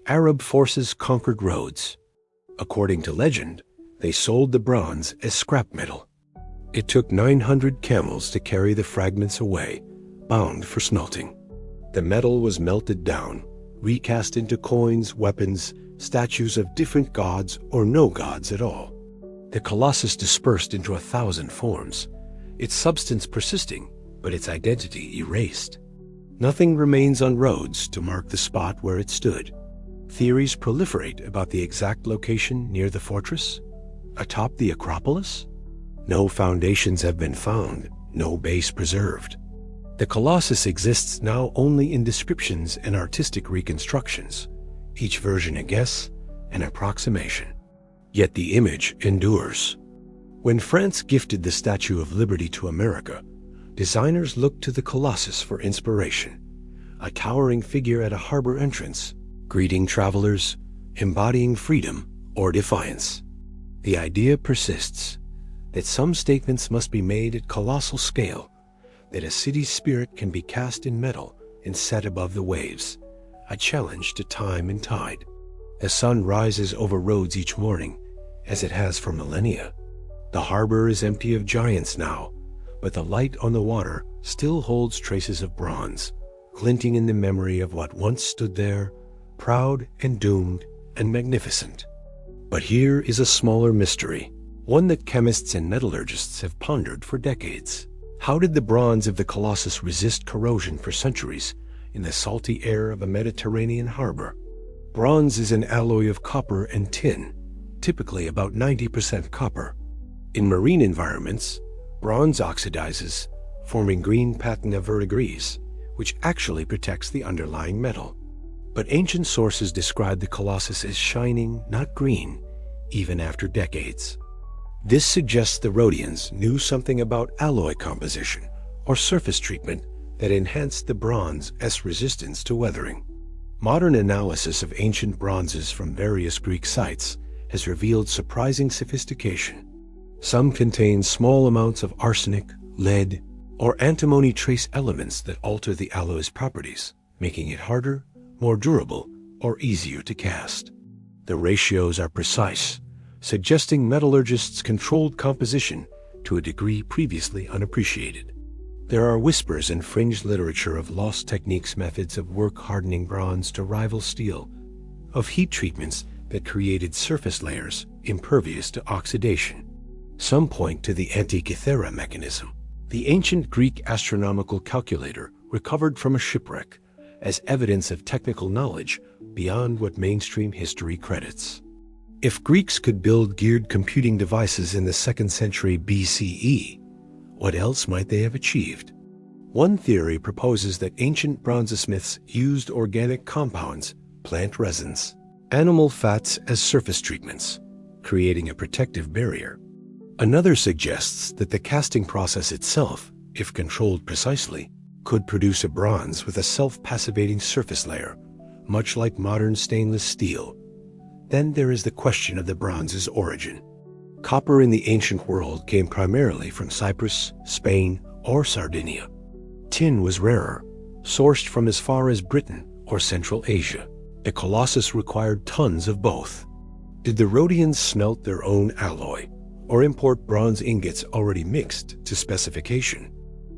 [SPEAKER 1] Arab forces conquered Rhodes. According to legend, they sold the bronze as scrap metal. It took 900 camels to carry the fragments away, bound for smelting. The metal was melted down, recast into coins, weapons, statues of different gods or no gods at all. The Colossus dispersed into 1,000 forms, its substance persisting, but its identity erased. Nothing remains on Rhodes to mark the spot where it stood. Theories proliferate about the exact location near the fortress, atop the Acropolis. No foundations have been found, no base preserved. The Colossus exists now only in descriptions and artistic reconstructions, each version a guess, an approximation. Yet the image endures. When France gifted the Statue of Liberty to America, designers looked to the Colossus for inspiration, a towering figure at a harbor entrance, greeting travelers, embodying freedom or defiance. The idea persists that some statements must be made at colossal scale, that a city's spirit can be cast in metal and set above the waves, a challenge to time and tide. The sun rises over Rhodes each morning, as it has for millennia. The harbor is empty of giants now, but the light on the water still holds traces of bronze, glinting in the memory of what once stood there, proud and doomed and magnificent. But here is a smaller mystery, one that chemists and metallurgists have pondered for decades. How did the bronze of the Colossus resist corrosion for centuries in the salty air of a Mediterranean harbor? Bronze is an alloy of copper and tin, typically about 90% copper. In marine environments, bronze oxidizes, forming green patina verdigris, which actually protects the underlying metal. But ancient sources describe the Colossus as shining, not green, even after decades. This suggests the Rhodians knew something about alloy composition or surface treatment that enhanced the bronze's resistance to weathering. Modern analysis of ancient bronzes from various Greek sites has revealed surprising sophistication. Some contain small amounts of arsenic, lead, or antimony trace elements that alter the alloy's properties, making it harder, more durable, or easier to cast. The ratios are precise, suggesting metallurgists controlled composition to a degree previously unappreciated. There are whispers in fringe literature of lost techniques, methods of work-hardening bronze to rival steel, of heat treatments that created surface layers impervious to oxidation. Some point to the Antikythera mechanism, the ancient Greek astronomical calculator recovered from a shipwreck, as evidence of technical knowledge beyond what mainstream history credits. If Greeks could build geared computing devices in the 2nd century BCE, what else might they have achieved? One theory proposes that ancient bronzesmiths used organic compounds, plant resins, animal fats as surface treatments, creating a protective barrier. Another suggests that the casting process itself, if controlled precisely, could produce a bronze with a self-passivating surface layer, much like modern stainless steel. Then there is the question of the bronze's origin. Copper in the ancient world came primarily from Cyprus, Spain, or Sardinia. Tin was rarer, sourced from as far as Britain or Central Asia. The Colossus required tons of both. Did the Rhodians smelt their own alloy, or import bronze ingots already mixed to specification?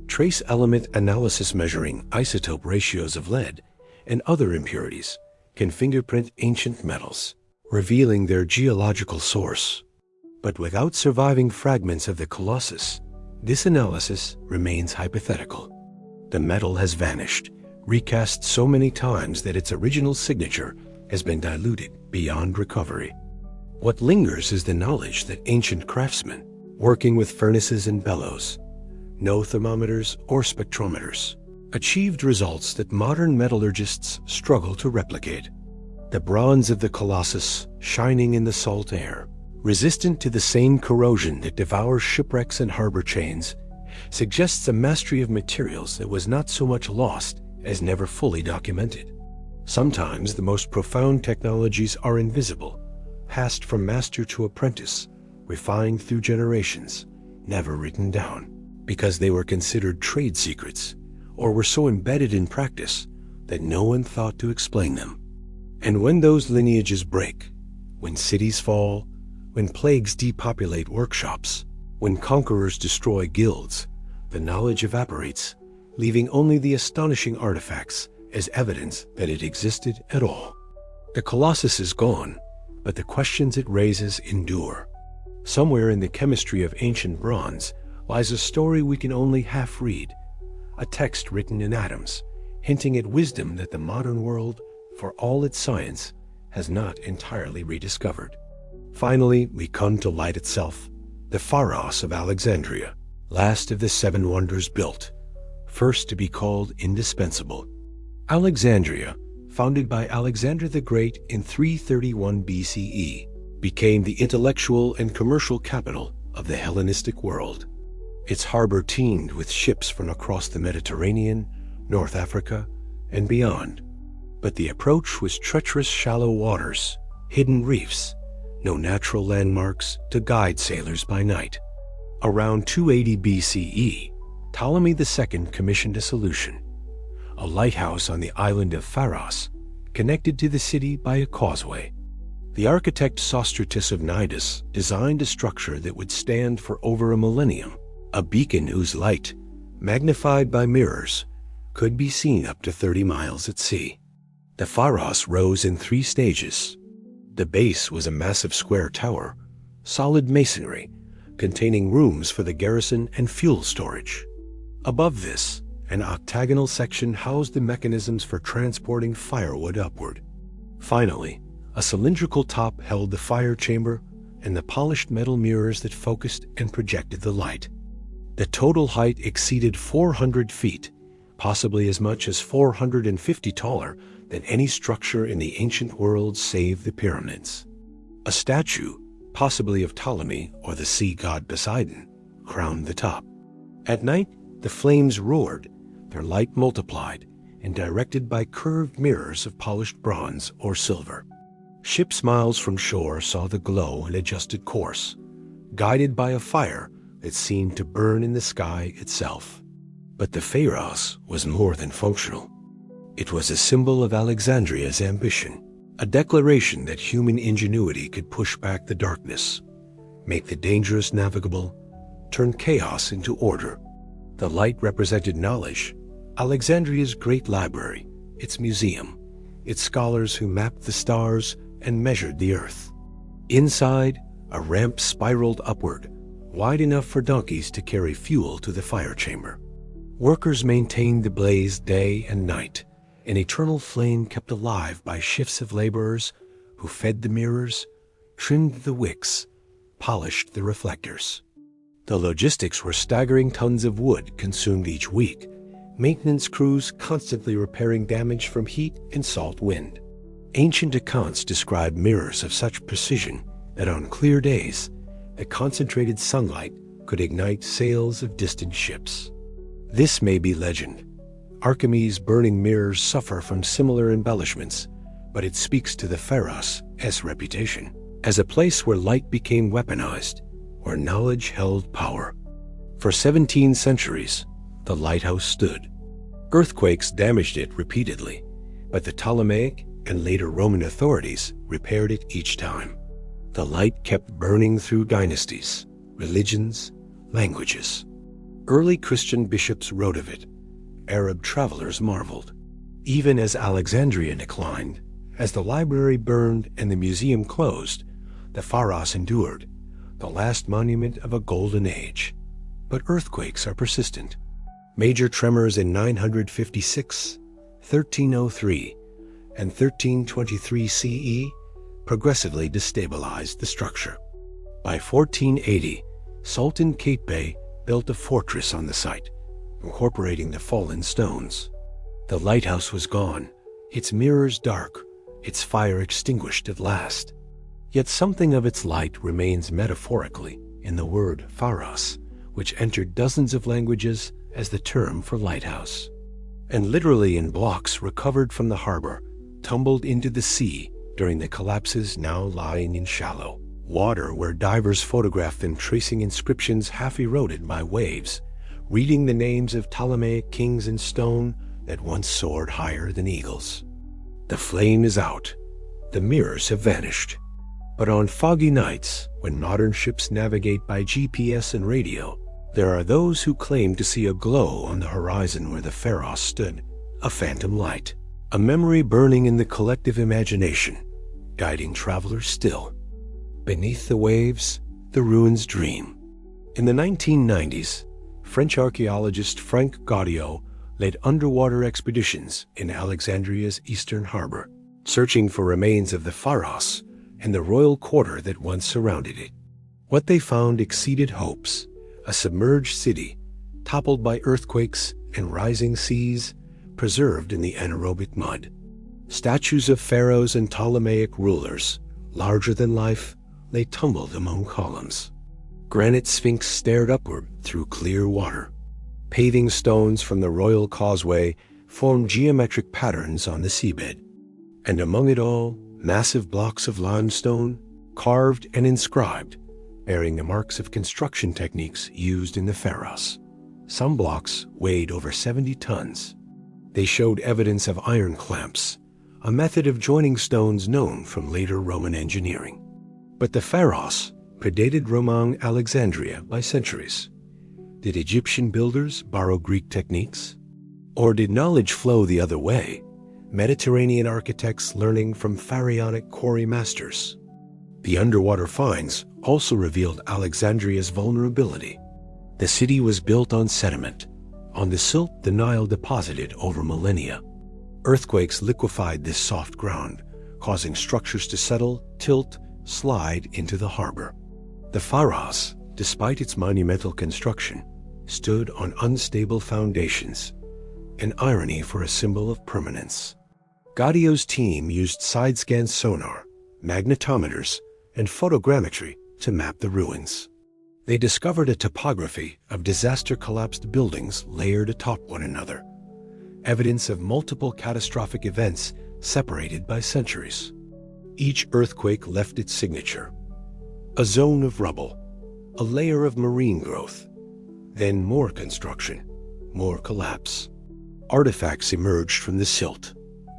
[SPEAKER 1] Trace element analysis measuring isotope ratios of lead and other impurities can fingerprint ancient metals, revealing their geological source. But without surviving fragments of the Colossus, this analysis remains hypothetical. The metal has vanished, recast so many times that its original signature has been diluted beyond recovery. What lingers is the knowledge that ancient craftsmen, working with furnaces and bellows, no thermometers or spectrometers, achieved results that modern metallurgists struggle to replicate. The bronze of the Colossus, shining in the salt air, resistant to the same corrosion that devours shipwrecks and harbor chains, suggests a mastery of materials that was not so much lost as never fully documented. Sometimes the most profound technologies are invisible, passed from master to apprentice, refined through generations, never written down, because they were considered trade secrets or were so embedded in practice that no one thought to explain them. And when those lineages break, when cities fall, when plagues depopulate workshops, when conquerors destroy guilds, the knowledge evaporates, leaving only the astonishing artifacts as evidence that it existed at all. The Colossus is gone, but the questions it raises endure. Somewhere in the chemistry of ancient bronze lies a story we can only half read, a text written in atoms, hinting at wisdom that the modern world, for all its science, has not entirely rediscovered. Finally, we come to light itself, the Pharos of Alexandria, last of the 7 wonders built, first to be called indispensable. Alexandria, founded by Alexander the Great in 331 BCE, became the intellectual and commercial capital of the Hellenistic world. Its harbor teemed with ships from across the Mediterranean, North Africa, and beyond. But the approach was treacherous shallow waters, hidden reefs, no natural landmarks to guide sailors by night. Around 280 BCE, Ptolemy II commissioned a solution, a lighthouse on the island of Pharos, connected to the city by a causeway. The architect Sostratus of Cnidus designed a structure that would stand for over a millennium, a beacon whose light, magnified by mirrors, could be seen up to 30 miles at sea. The Pharos rose in 3 stages. The base was a massive square tower, solid masonry, containing rooms for the garrison and fuel storage. Above this, an octagonal section housed the mechanisms for transporting firewood upward. Finally, a cylindrical top held the fire chamber and the polished metal mirrors that focused and projected the light. The total height exceeded 400 feet, possibly as much as 450 taller than any structure in the ancient world save the pyramids. A statue, possibly of Ptolemy or the sea god Poseidon, crowned the top. At night, the flames roared, their light multiplied, and directed by curved mirrors of polished bronze or silver. Ships miles from shore saw the glow and adjusted course, guided by a fire that seemed to burn in the sky itself. But the Pharos was more than functional. It was a symbol of Alexandria's ambition, a declaration that human ingenuity could push back the darkness, make the dangerous navigable, turn chaos into order. The light represented knowledge, Alexandria's great library, its museum, its scholars who mapped the stars and measured the earth. Inside, a ramp spiraled upward, wide enough for donkeys to carry fuel to the fire chamber. Workers maintained the blaze day and night, an eternal flame kept alive by shifts of laborers who fed the mirrors, trimmed the wicks, polished the reflectors. The logistics were staggering tons of wood consumed each week, maintenance crews constantly repairing damage from heat and salt wind. Ancient accounts describe mirrors of such precision that on clear days, the concentrated sunlight could ignite sails of distant ships. This may be legend. Archimedes' burning mirrors suffer from similar embellishments, but it speaks to the Pharos' reputation as a place where light became weaponized, where knowledge held power. For 17 centuries, the lighthouse stood. Earthquakes damaged it repeatedly, but the Ptolemaic and later Roman authorities repaired it each time. The light kept burning through dynasties, religions, languages. Early Christian bishops wrote of it. Arab travelers marveled. Even as Alexandria declined, as the library burned and the museum closed, the Pharos endured, the last monument of a golden age. But earthquakes are persistent. Major tremors in 956, 1303, and 1323 CE progressively destabilized the structure. By 1480, Sultan Qaitbay built a fortress on the site, incorporating the fallen stones. The lighthouse was gone, its mirrors dark, its fire extinguished at last. Yet something of its light remains metaphorically in the word Pharos, which entered dozens of languages as the term for lighthouse, and literally in blocks recovered from the harbor, tumbled into the sea during the collapses now lying in shallow. water where divers photographed them tracing inscriptions half eroded by waves, reading the names of Ptolemaic kings in stone that once soared higher than eagles. The flame is out. The mirrors have vanished. But on foggy nights, when modern ships navigate by GPS and radio, there are those who claim to see a glow on the horizon where the Pharos stood, a phantom light, a memory burning in the collective imagination, guiding travelers still. Beneath the waves, the ruins dream. In the 1990s, French archaeologist Frank Gaudio led underwater expeditions in Alexandria's eastern harbor, searching for remains of the Pharos and the royal quarter that once surrounded it. What they found exceeded hopes: a submerged city, toppled by earthquakes and rising seas, preserved in the anaerobic mud. Statues of pharaohs and Ptolemaic rulers, larger than life, lay tumbled among columns. Granite sphinx stared upward through clear water. Paving stones from the royal causeway formed geometric patterns on the seabed. And among it all, massive blocks of limestone, carved and inscribed, bearing the marks of construction techniques used in the Pharos. Some blocks weighed over 70 tons. They showed evidence of iron clamps, a method of joining stones known from later Roman engineering. But the Pharos predated Roman Alexandria by centuries. Did Egyptian builders borrow Greek techniques? Or did knowledge flow the other way, Mediterranean architects learning from pharaonic quarry masters? The underwater finds also revealed Alexandria's vulnerability. The city was built on sediment, on the silt the Nile deposited over millennia. Earthquakes liquefied this soft ground, causing structures to settle, tilt, slide into the harbor. The Pharos, despite its monumental construction, stood on unstable foundations, an irony for a symbol of permanence. Gaudio's team used side-scan sonar, magnetometers, and photogrammetry to map the ruins. They discovered a topography of disaster-collapsed buildings layered atop one another, evidence of multiple catastrophic events separated by centuries. Each earthquake left its signature: a zone of rubble, a layer of marine growth, then more construction, more collapse. Artifacts emerged from the silt,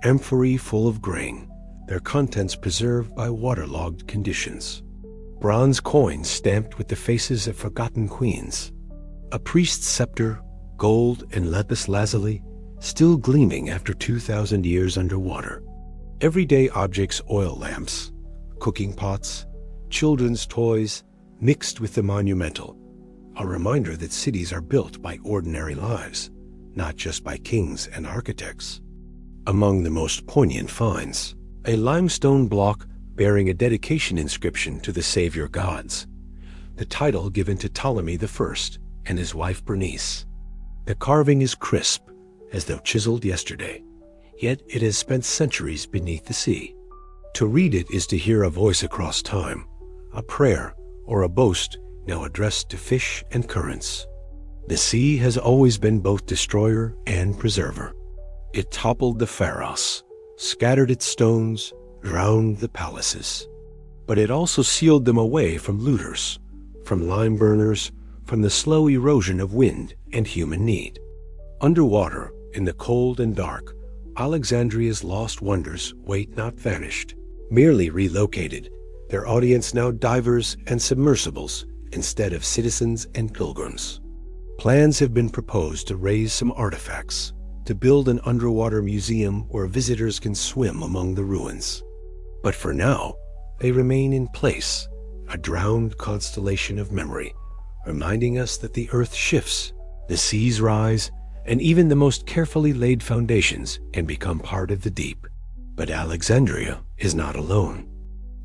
[SPEAKER 1] amphorae full of grain, their contents preserved by waterlogged conditions. Bronze coins stamped with the faces of forgotten queens. A priest's scepter, gold and lapis lazuli, still gleaming after 2,000 years underwater. Everyday objects, oil lamps, cooking pots, children's toys, mixed with the monumental, a reminder that cities are built by ordinary lives, not just by kings and architects. Among the most poignant finds, a limestone block bearing a dedication inscription to the savior gods, the title given to Ptolemy I and his wife Bernice. The carving is crisp, as though chiseled yesterday, yet it has spent centuries beneath the sea. To read it is to hear a voice across time, a prayer or a boast now addressed to fish and currents. The sea has always been both destroyer and preserver. It toppled the Pharos, scattered its stones, drowned the palaces. But it also sealed them away from looters, from lime burners, from the slow erosion of wind and human need. Underwater, in the cold and dark, Alexandria's lost wonders wait not vanished, merely relocated, their audience now divers and submersibles instead of citizens and pilgrims. Plans have been proposed to raise some artifacts, to build an underwater museum where visitors can swim among the ruins. But for now, they remain in place, a drowned constellation of memory, reminding us that the earth shifts, the seas rise, and even the most carefully laid foundations can become part of the deep. But Alexandria is not alone.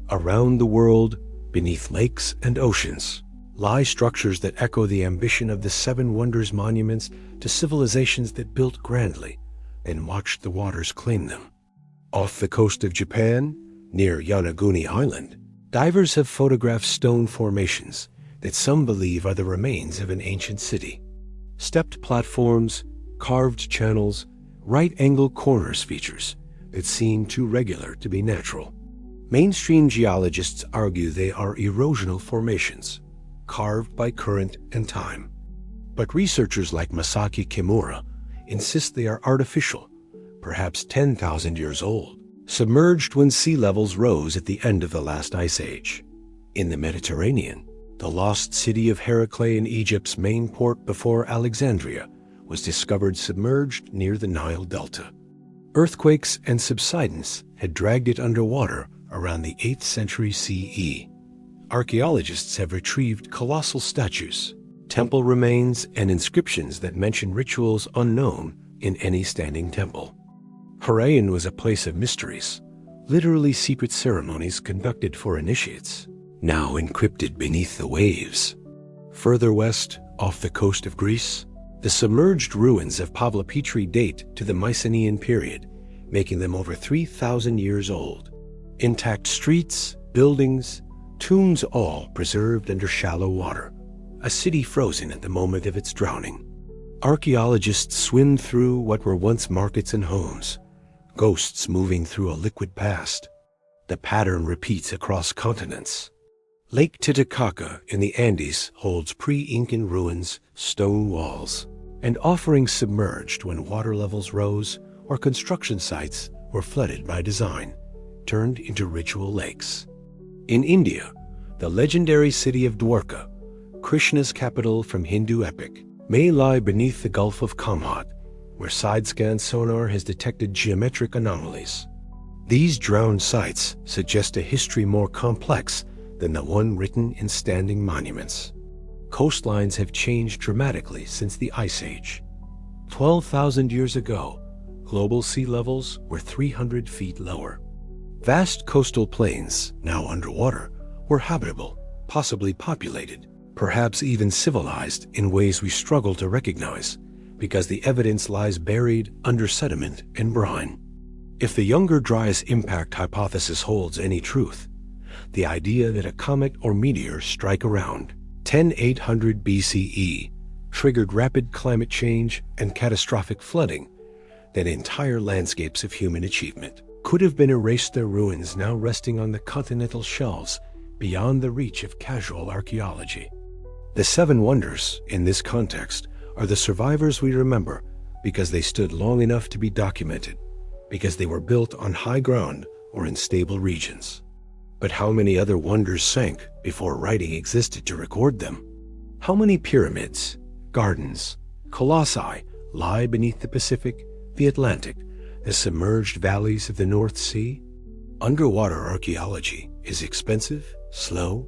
[SPEAKER 1] Around the world, beneath lakes and oceans, lie structures that echo the ambition of the Seven Wonders monuments to civilizations that built grandly and watched the waters claim them. Off the coast of Japan, near Yonaguni Island, divers have photographed stone formations that some believe are the remains of an ancient city. Stepped platforms, carved channels, right-angle corners features that seem too regular to be natural. Mainstream geologists argue they are erosional formations, carved by current and time. But researchers like Masaki Kimura insist they are artificial, perhaps 10,000 years old, submerged when sea levels rose at the end of the last ice age. In the Mediterranean, the lost city of Heraclea, Egypt's main port before Alexandria, was discovered submerged near the Nile Delta. Earthquakes and subsidence had dragged it underwater around the 8th century CE. Archaeologists have retrieved colossal statues, temple remains, and inscriptions that mention rituals unknown in any standing temple. Harayan was a place of mysteries, literally secret ceremonies conducted for initiates, now encrypted beneath the waves. Further west, off the coast of Greece, the submerged ruins of Pavlopetri date to the Mycenaean period, making them over 3,000 years old. Intact streets, buildings, tombs, all preserved under shallow water, a city frozen at the moment of its drowning. Archaeologists swim through what were once markets and homes, ghosts moving through a liquid past. The pattern repeats across continents. Lake Titicaca in the Andes holds pre-Incan ruins, stone walls, and offerings submerged when water levels rose or construction sites were flooded by design, turned into ritual lakes. In India, the legendary city of Dwarka, Krishna's capital from Hindu epic, may lie beneath the Gulf of Kamhat, where side-scan sonar has detected geometric anomalies. These drowned sites suggest a history more complex than the one written in standing monuments. Coastlines have changed dramatically since the Ice Age. 12,000 years ago, global sea levels were 300 feet lower. Vast coastal plains, now underwater, were habitable, possibly populated, perhaps even civilized in ways we struggle to recognize, because the evidence lies buried under sediment and brine. If the Younger Dryas impact hypothesis holds any truth, the idea that a comet or meteor strike around 10,800 BCE triggered rapid climate change and catastrophic flooding, then entire landscapes of human achievement could have been erased, their ruins now resting on the continental shelves beyond the reach of casual archaeology. The Seven Wonders, in this context, are the survivors we remember because they stood long enough to be documented, because they were built on high ground or in stable regions. But how many other wonders sank before writing existed to record them? How many pyramids, gardens, colossi lie beneath the Pacific, the Atlantic, the submerged valleys of the North Sea? Underwater archaeology is expensive, slow,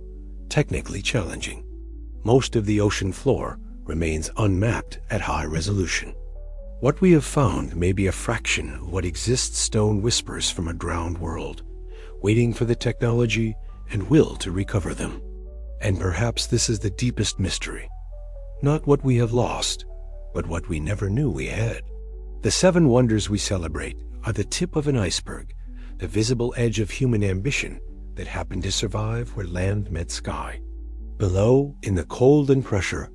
[SPEAKER 1] technically challenging. Most of the ocean floor remains unmapped at high resolution. What we have found may be a fraction of what exists, stone whispers from a drowned world, waiting for the technology and will to recover them. And perhaps this is the deepest mystery. Not what we have lost, but what we never knew we had. The Seven Wonders we celebrate are the tip of an iceberg, the visible edge of human ambition that happened to survive where land met sky. Below, in the cold and pressure,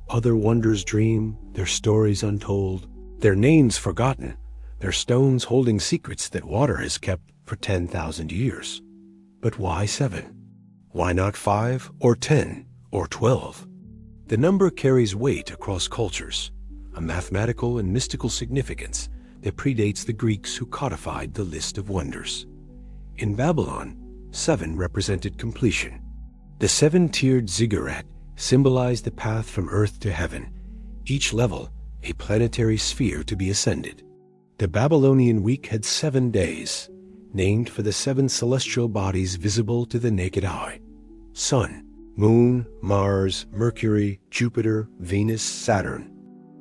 [SPEAKER 1] other wonders dream, their stories untold, their names forgotten, their stones holding secrets that water has kept for 10,000 years. But why 7? Why not 5 or 10 or 12? The number carries weight across cultures, a mathematical and mystical significance that predates the Greeks who codified the list of wonders. In Babylon, 7 represented completion. The 7-tiered ziggurat symbolized the path from earth to heaven, each level a planetary sphere to be ascended. The Babylonian week had 7 days, named for the 7 celestial bodies visible to the naked eye: Sun, Moon, Mars, Mercury, Jupiter, Venus, Saturn.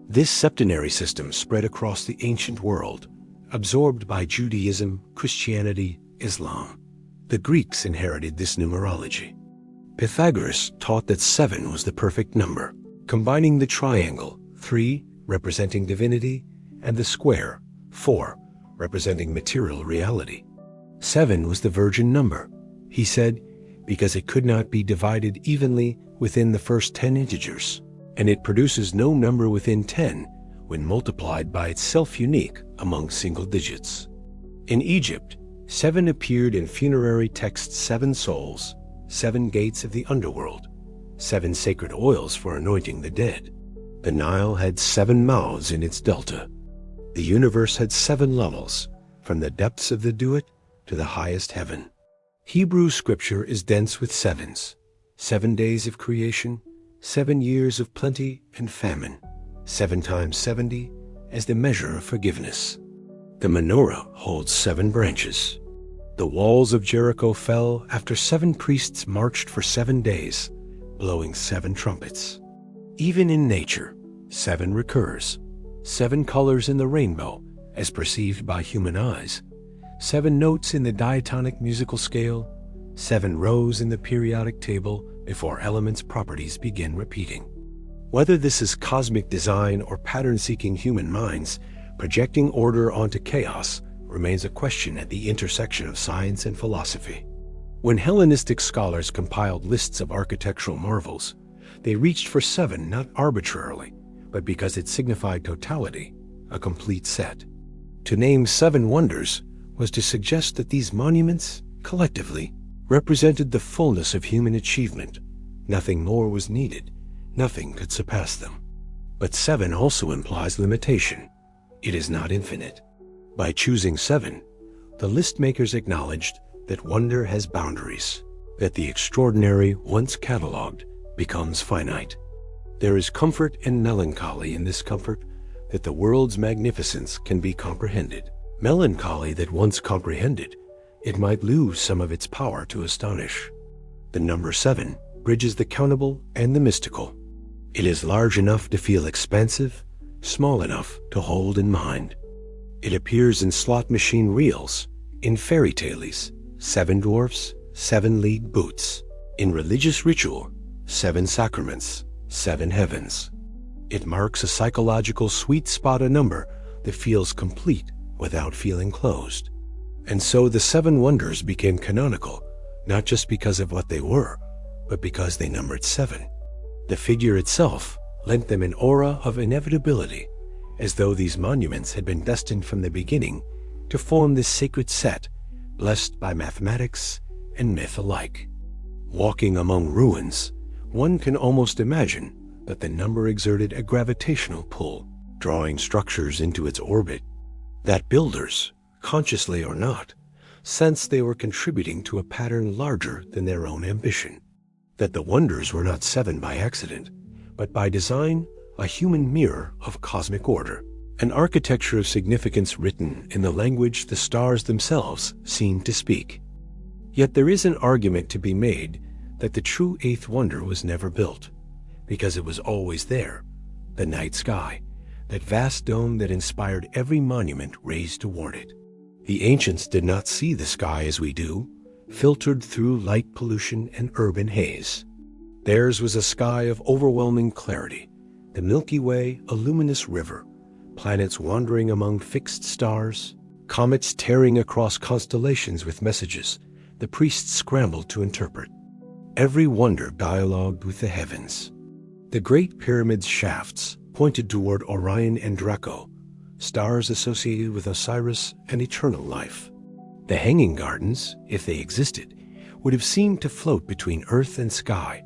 [SPEAKER 1] This septenary system spread across the ancient world, absorbed by Judaism, Christianity, Islam. The Greeks inherited this numerology. Pythagoras taught that 7 was the perfect number, combining the triangle, 3, representing divinity, and the square, 4, representing material reality. 7 was the virgin number, he said, because it could not be divided evenly within the first 10 integers, and it produces no number within 10 when multiplied by itself unique among single digits. In Egypt, 7 appeared in funerary texts: 7 souls, 7 gates of the underworld, 7 sacred oils for anointing the dead. The Nile had 7 mouths in its delta. The universe had 7 levels, from the depths of the Duat to the highest heaven. Hebrew scripture is dense with sevens: 7 days of creation, 7 years of plenty and famine, 7 times 70 as the measure of forgiveness. The menorah holds 7 branches. The walls of Jericho fell after 7 priests marched for 7 days, blowing 7 trumpets. Even in nature, 7 recurs: 7 colors in the rainbow, as perceived by human eyes, 7 notes in the diatonic musical scale, 7 rows in the periodic table before elements' properties begin repeating. Whether this is cosmic design or pattern-seeking human minds projecting order onto chaos remains a question at the intersection of science and philosophy. When Hellenistic scholars compiled lists of architectural marvels, they reached for 7 not arbitrarily, but because it signified totality, a complete set. To name 7 wonders was to suggest that these monuments, collectively, represented the fullness of human achievement. Nothing more was needed. Nothing could surpass them. But 7 also implies limitation. It is not infinite. By choosing 7, the list makers acknowledged that wonder has boundaries, that the extraordinary, once catalogued, becomes finite. There is comfort and melancholy in this comfort that the world's magnificence can be comprehended. Melancholy that once comprehended, it might lose some of its power to astonish. The number 7 bridges the countable and the mystical. It is large enough to feel expansive, small enough to hold in mind. It appears in slot machine reels, in fairy tales, 7 dwarfs, 7 league boots, in religious ritual, 7 sacraments, 7 heavens. It marks a psychological sweet spot, a number that feels complete without feeling closed. And so the 7 wonders became canonical, not just because of what they were, but because they numbered 7. The figure itself lent them an aura of inevitability, as though these monuments had been destined from the beginning to form this sacred set, blessed by mathematics and myth alike. Walking among ruins, one can almost imagine that the number exerted a gravitational pull, drawing structures into its orbit, that builders, consciously or not, sensed they were contributing to a pattern larger than their own ambition, that the wonders were not 7 by accident, but by design, a human mirror of cosmic order, an architecture of significance written in the language the stars themselves seemed to speak. Yet there is an argument to be made that the true 8th wonder was never built, because it was always there, the night sky, that vast dome that inspired every monument raised toward it. The ancients did not see the sky as we do, filtered through light pollution and urban haze. Theirs was a sky of overwhelming clarity, the Milky Way a luminous river, planets wandering among fixed stars, comets tearing across constellations with messages the priests scrambled to interpret. Every wonder dialogued with the heavens. The Great Pyramid's shafts pointed toward Orion and Draco, stars associated with Osiris and eternal life. The Hanging Gardens, if they existed, would have seemed to float between earth and sky,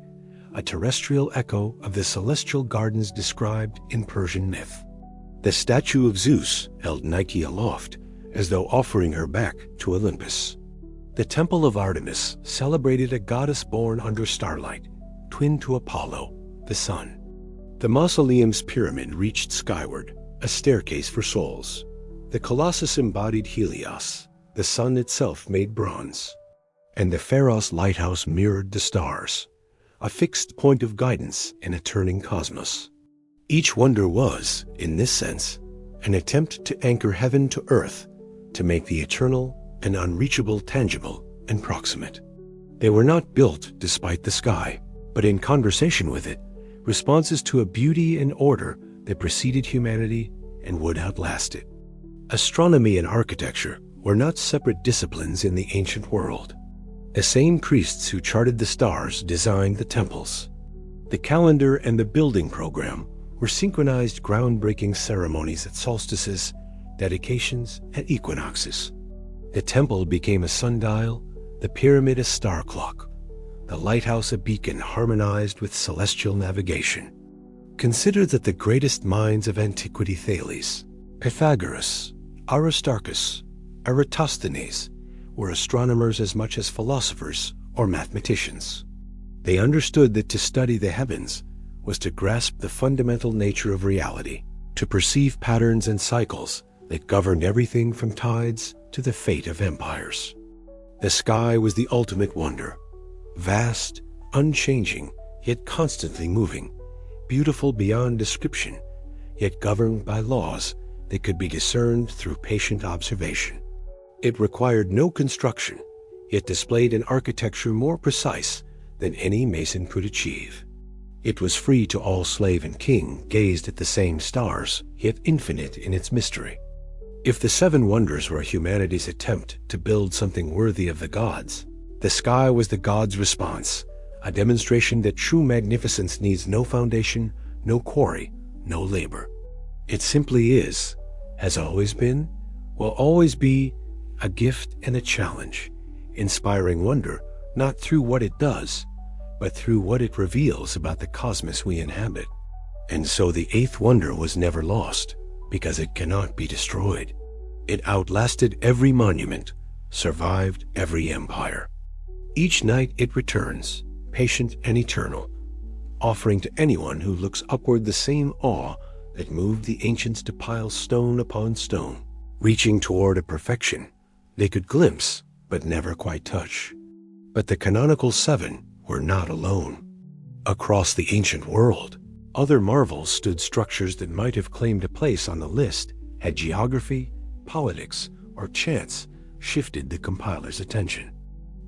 [SPEAKER 1] a terrestrial echo of the celestial gardens described in Persian myth. The statue of Zeus held Nike aloft, as though offering her back to Olympus. The Temple of Artemis celebrated a goddess born under starlight, twin to Apollo, the sun. The Mausoleum's pyramid reached skyward, a staircase for souls. The Colossus embodied Helios, the sun itself made bronze. And the Pharos lighthouse mirrored the stars, a fixed point of guidance in a turning cosmos. Each wonder was, in this sense, an attempt to anchor heaven to earth, to make the eternal and unreachable tangible and proximate. They were not built despite the sky, but in conversation with it, responses to a beauty and order that preceded humanity and would outlast it. Astronomy and architecture were not separate disciplines in the ancient world. The same priests who charted the stars designed the temples. The calendar and the building program were synchronized groundbreaking ceremonies at solstices, dedications, and equinoxes. The temple became a sundial, the pyramid a star clock, the lighthouse a beacon harmonized with celestial navigation. Consider that the greatest minds of antiquity, Thales, Pythagoras, Aristarchus, Eratosthenes, were astronomers as much as philosophers or mathematicians. They understood that to study the heavens was to grasp the fundamental nature of reality, to perceive patterns and cycles that governed everything from tides to the fate of empires. The sky was the ultimate wonder, vast, unchanging, yet constantly moving, beautiful beyond description, yet governed by laws that could be discerned through patient observation. It required no construction, yet displayed an architecture more precise than any mason could achieve. It was free to all slave and king gazed at the same stars, yet infinite in its mystery. If the seven wonders were humanity's attempt to build something worthy of the gods, the sky was the gods' response, a demonstration that true magnificence needs no foundation, no quarry, no labor. It simply is, has always been, will always be, a gift and a challenge, inspiring wonder not through what it does, but through what it reveals about the cosmos we inhabit. And so the eighth wonder was never lost, because it cannot be destroyed. It outlasted every monument, survived every empire. Each night it returns, patient and eternal, offering to anyone who looks upward the same awe that moved the ancients to pile stone upon stone, reaching toward a perfection they could glimpse but never quite touch. But the canonical seven were not alone. Across the ancient world, other marvels stood, structures that might have claimed a place on the list had geography, politics, or chance shifted the compiler's attention.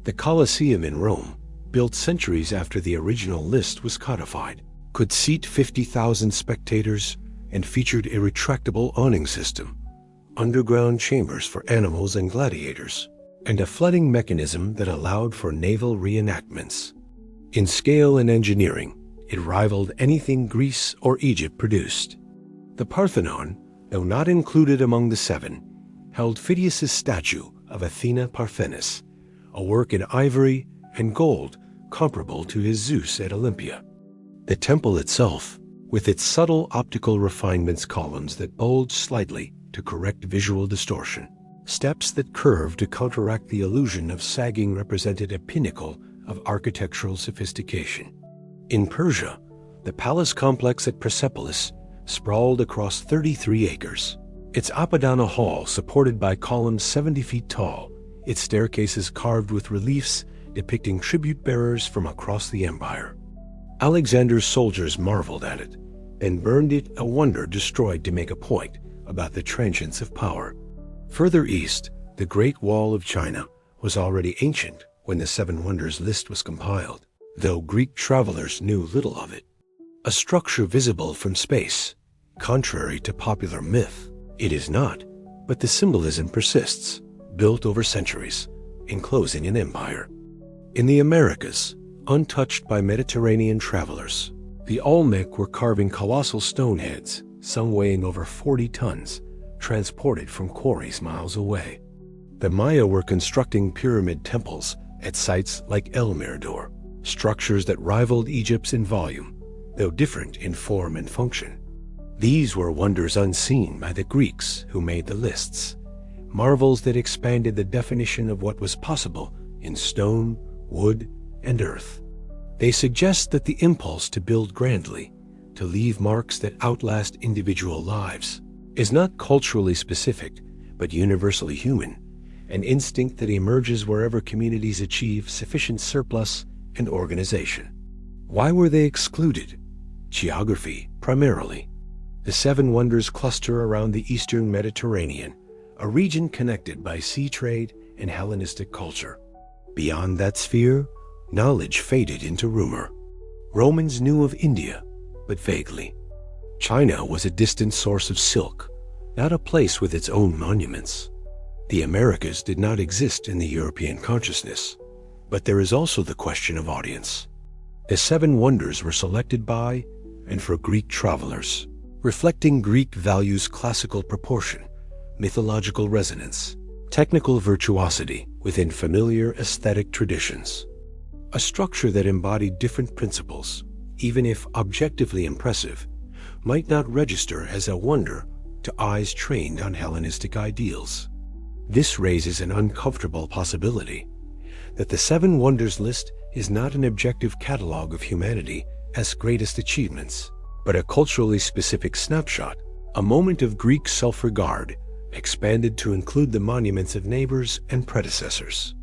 [SPEAKER 1] The Colosseum in Rome, built centuries after the original list was codified, could seat 50,000 spectators and featured a retractable awning system, underground chambers for animals and gladiators, and a flooding mechanism that allowed for naval reenactments. In scale and engineering, it rivaled anything Greece or Egypt produced. The Parthenon, though not included among the seven, held Phidias's statue of Athena Parthenis, a work in ivory and gold comparable to his Zeus at Olympia. The temple itself, with its subtle optical refinements, columns that bulged slightly to correct visual distortion, steps that curved to counteract the illusion of sagging, represented a pinnacle of architectural sophistication. In Persia, the palace complex at Persepolis sprawled across 33 acres. Its Apadana hall supported by columns 70 feet tall, its staircases carved with reliefs depicting tribute-bearers from across the empire. Alexander's soldiers marveled at it and burned it, a wonder destroyed to make a point about the transience of power. Further east, the Great Wall of China was already ancient when the Seven Wonders list was compiled, though Greek travelers knew little of it. A structure visible from space, contrary to popular myth, it is not, but the symbolism persists, built over centuries, enclosing an empire. In the Americas, untouched by Mediterranean travelers, the Olmec were carving colossal stone heads, some weighing over 40 tons, transported from quarries miles away. The Maya were constructing pyramid temples at sites like El Mirador, structures that rivaled Egypt's in volume, though different in form and function. These were wonders unseen by the Greeks who made the lists, marvels that expanded the definition of what was possible in stone, wood, and earth. They suggest that the impulse to build grandly, to leave marks that outlast individual lives, is not culturally specific, but universally human, an instinct that emerges wherever communities achieve sufficient surplus and organization. Why were they excluded? Geography, primarily. The Seven Wonders cluster around the Eastern Mediterranean, a region connected by sea trade and Hellenistic culture. Beyond that sphere, knowledge faded into rumor. Romans knew of India, but vaguely. China was a distant source of silk, not a place with its own monuments. The Americas did not exist in the European consciousness, but there is also the question of audience. The Seven Wonders were selected by and for Greek travelers, reflecting Greek values: classical proportion, mythological resonance, technical virtuosity within familiar aesthetic traditions. A structure that embodied different principles, even if objectively impressive, might not register as a wonder to eyes trained on Hellenistic ideals. This raises an uncomfortable possibility that the Seven Wonders list is not an objective catalog of humanity as greatest achievements, but a culturally specific snapshot, a moment of Greek self-regard expanded to include the monuments of neighbors and predecessors.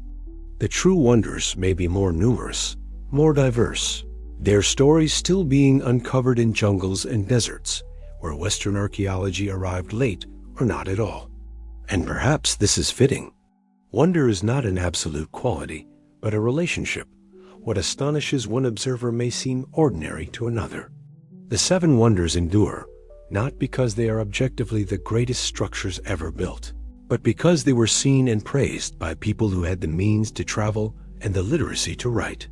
[SPEAKER 1] The true wonders may be more numerous, more diverse, their stories still being uncovered in jungles and deserts, where Western archaeology arrived late or not at all. And perhaps this is fitting. Wonder is not an absolute quality, but a relationship. What astonishes one observer may seem ordinary to another. The Seven Wonders endure, not because they are objectively the greatest structures ever built, but because they were seen and praised by people who had the means to travel and the literacy to write.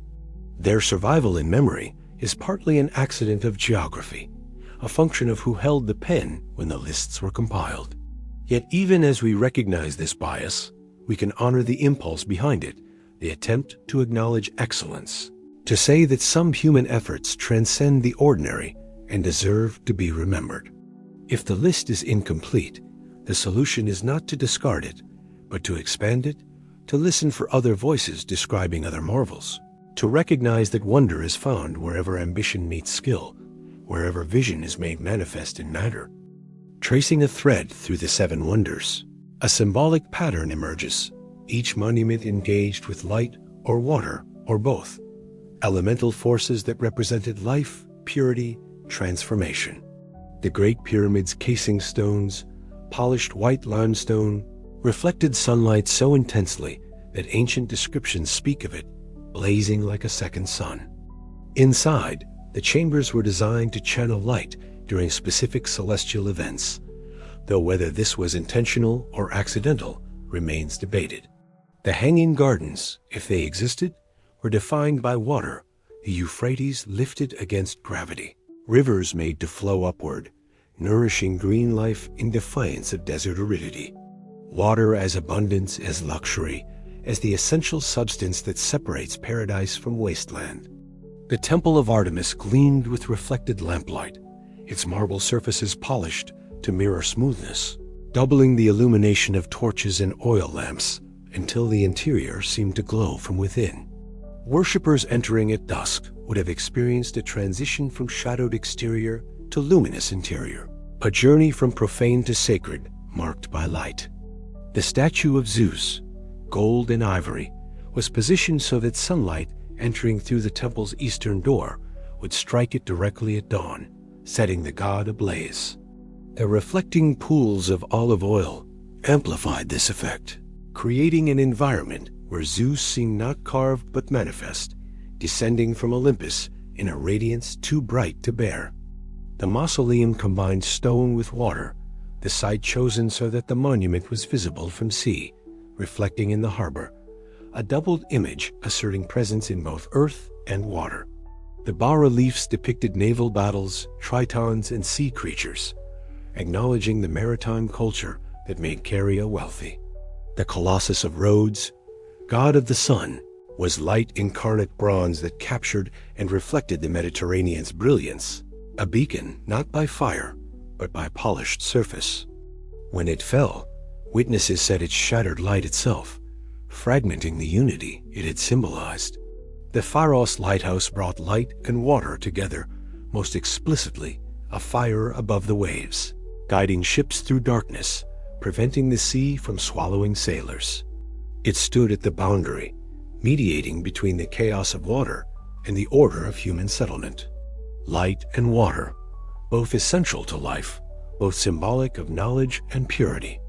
[SPEAKER 1] Their survival in memory is partly an accident of geography, a function of who held the pen when the lists were compiled. Yet even as we recognize this bias, we can honor the impulse behind it, the attempt to acknowledge excellence, to say that some human efforts transcend the ordinary and deserve to be remembered. If the list is incomplete, the solution is not to discard it, but to expand it, to listen for other voices describing other marvels, to recognize that wonder is found wherever ambition meets skill, wherever vision is made manifest in matter. Tracing a thread through the Seven Wonders, a symbolic pattern emerges, each monument engaged with light or water or both, elemental forces that represented life, purity, transformation. The Great Pyramid's casing stones, polished white limestone, reflected sunlight so intensely that ancient descriptions speak of it blazing like a second sun. Inside, the chambers were designed to channel light during specific celestial events, though whether this was intentional or accidental remains debated. The hanging gardens, if they existed, were defined by water, the Euphrates lifted against gravity, rivers made to flow upward, nourishing green life in defiance of desert aridity. Water as abundance, as luxury, as the essential substance that separates paradise from wasteland. The Temple of Artemis gleamed with reflected lamplight, its marble surfaces polished to mirror smoothness, doubling the illumination of torches and oil lamps until the interior seemed to glow from within. Worshippers entering at dusk would have experienced a transition from shadowed exterior to luminous interior, a journey from profane to sacred marked by light. The statue of Zeus, gold and ivory, was positioned so that sunlight entering through the temple's eastern door would strike it directly at dawn, setting the god ablaze. The reflecting pools of olive oil amplified this effect, creating an environment where Zeus seemed not carved but manifest, descending from Olympus in a radiance too bright to bear. The mausoleum combined stone with water, the site chosen so that the monument was visible from sea, reflecting in the harbor, a doubled image asserting presence in both earth and water. The bas-reliefs depicted naval battles, tritons, and sea creatures, acknowledging the maritime culture that made Caria wealthy. The Colossus of Rhodes, god of the sun, was light incarnate bronze that captured and reflected the Mediterranean's brilliance, a beacon not by fire, but by polished surface. When it fell, witnesses said it shattered light itself, fragmenting the unity it had symbolized. The Pharos lighthouse brought light and water together, most explicitly a fire above the waves, guiding ships through darkness, preventing the sea from swallowing sailors. It stood at the boundary, mediating between the chaos of water and the order of human settlement. Light and water, both essential to life, both symbolic of knowledge and purity.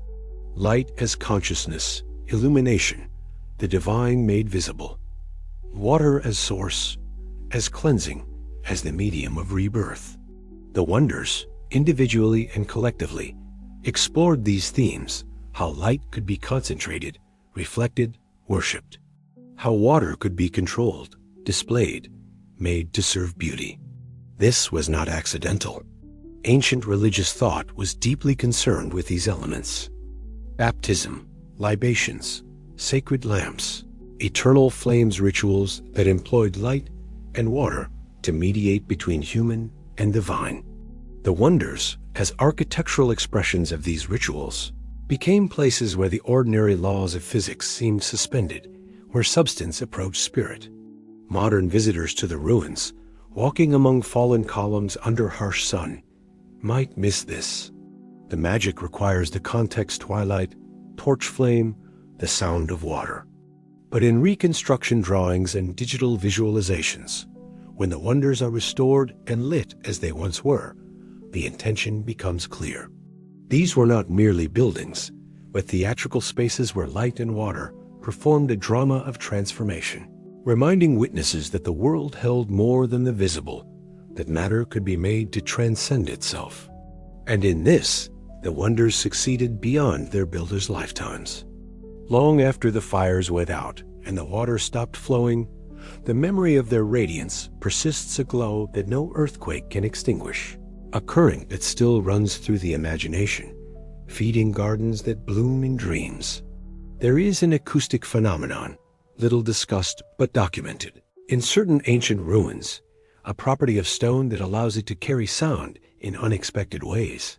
[SPEAKER 1] Light as consciousness, illumination, the divine made visible. Water as source, as cleansing, as the medium of rebirth. The wonders, individually and collectively, explored these themes, how light could be concentrated, reflected, worshipped. How water could be controlled, displayed, made to serve beauty. This was not accidental. Ancient religious thought was deeply concerned with these elements. Baptism, libations, sacred lamps, eternal flames rituals that employed light and water to mediate between human and divine. The wonders, as architectural expressions of these rituals, became places where the ordinary laws of physics seemed suspended, where substance approached spirit. Modern visitors to the ruins, walking among fallen columns under harsh sun, might miss this. The magic requires the context twilight, torch flame, the sound of water. But in reconstruction drawings and digital visualizations, when the wonders are restored and lit as they once were, the intention becomes clear. These were not merely buildings, but theatrical spaces where light and water performed a drama of transformation, reminding witnesses that the world held more than the visible, that matter could be made to transcend itself. And in this, the wonders succeeded beyond their builders' lifetimes. Long after the fires went out and the water stopped flowing, the memory of their radiance persists aglow that no earthquake can extinguish, a current that still runs through the imagination, feeding gardens that bloom in dreams. There is an acoustic phenomenon, little discussed but documented, in certain ancient ruins, a property of stone that allows it to carry sound in unexpected ways.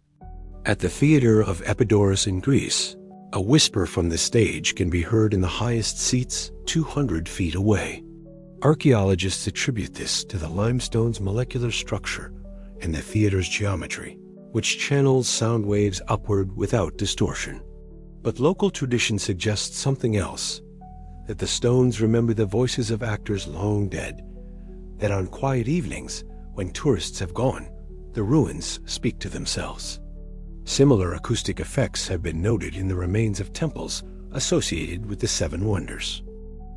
[SPEAKER 1] At the theater of Epidaurus in Greece, a whisper from the stage can be heard in the highest seats 200 feet away. Archaeologists attribute this to the limestone's molecular structure and the theater's geometry, which channels sound waves upward without distortion. But local tradition suggests something else, that the stones remember the voices of actors long dead, that on quiet evenings, when tourists have gone, the ruins speak to themselves. Similar acoustic effects have been noted in the remains of temples associated with the Seven Wonders.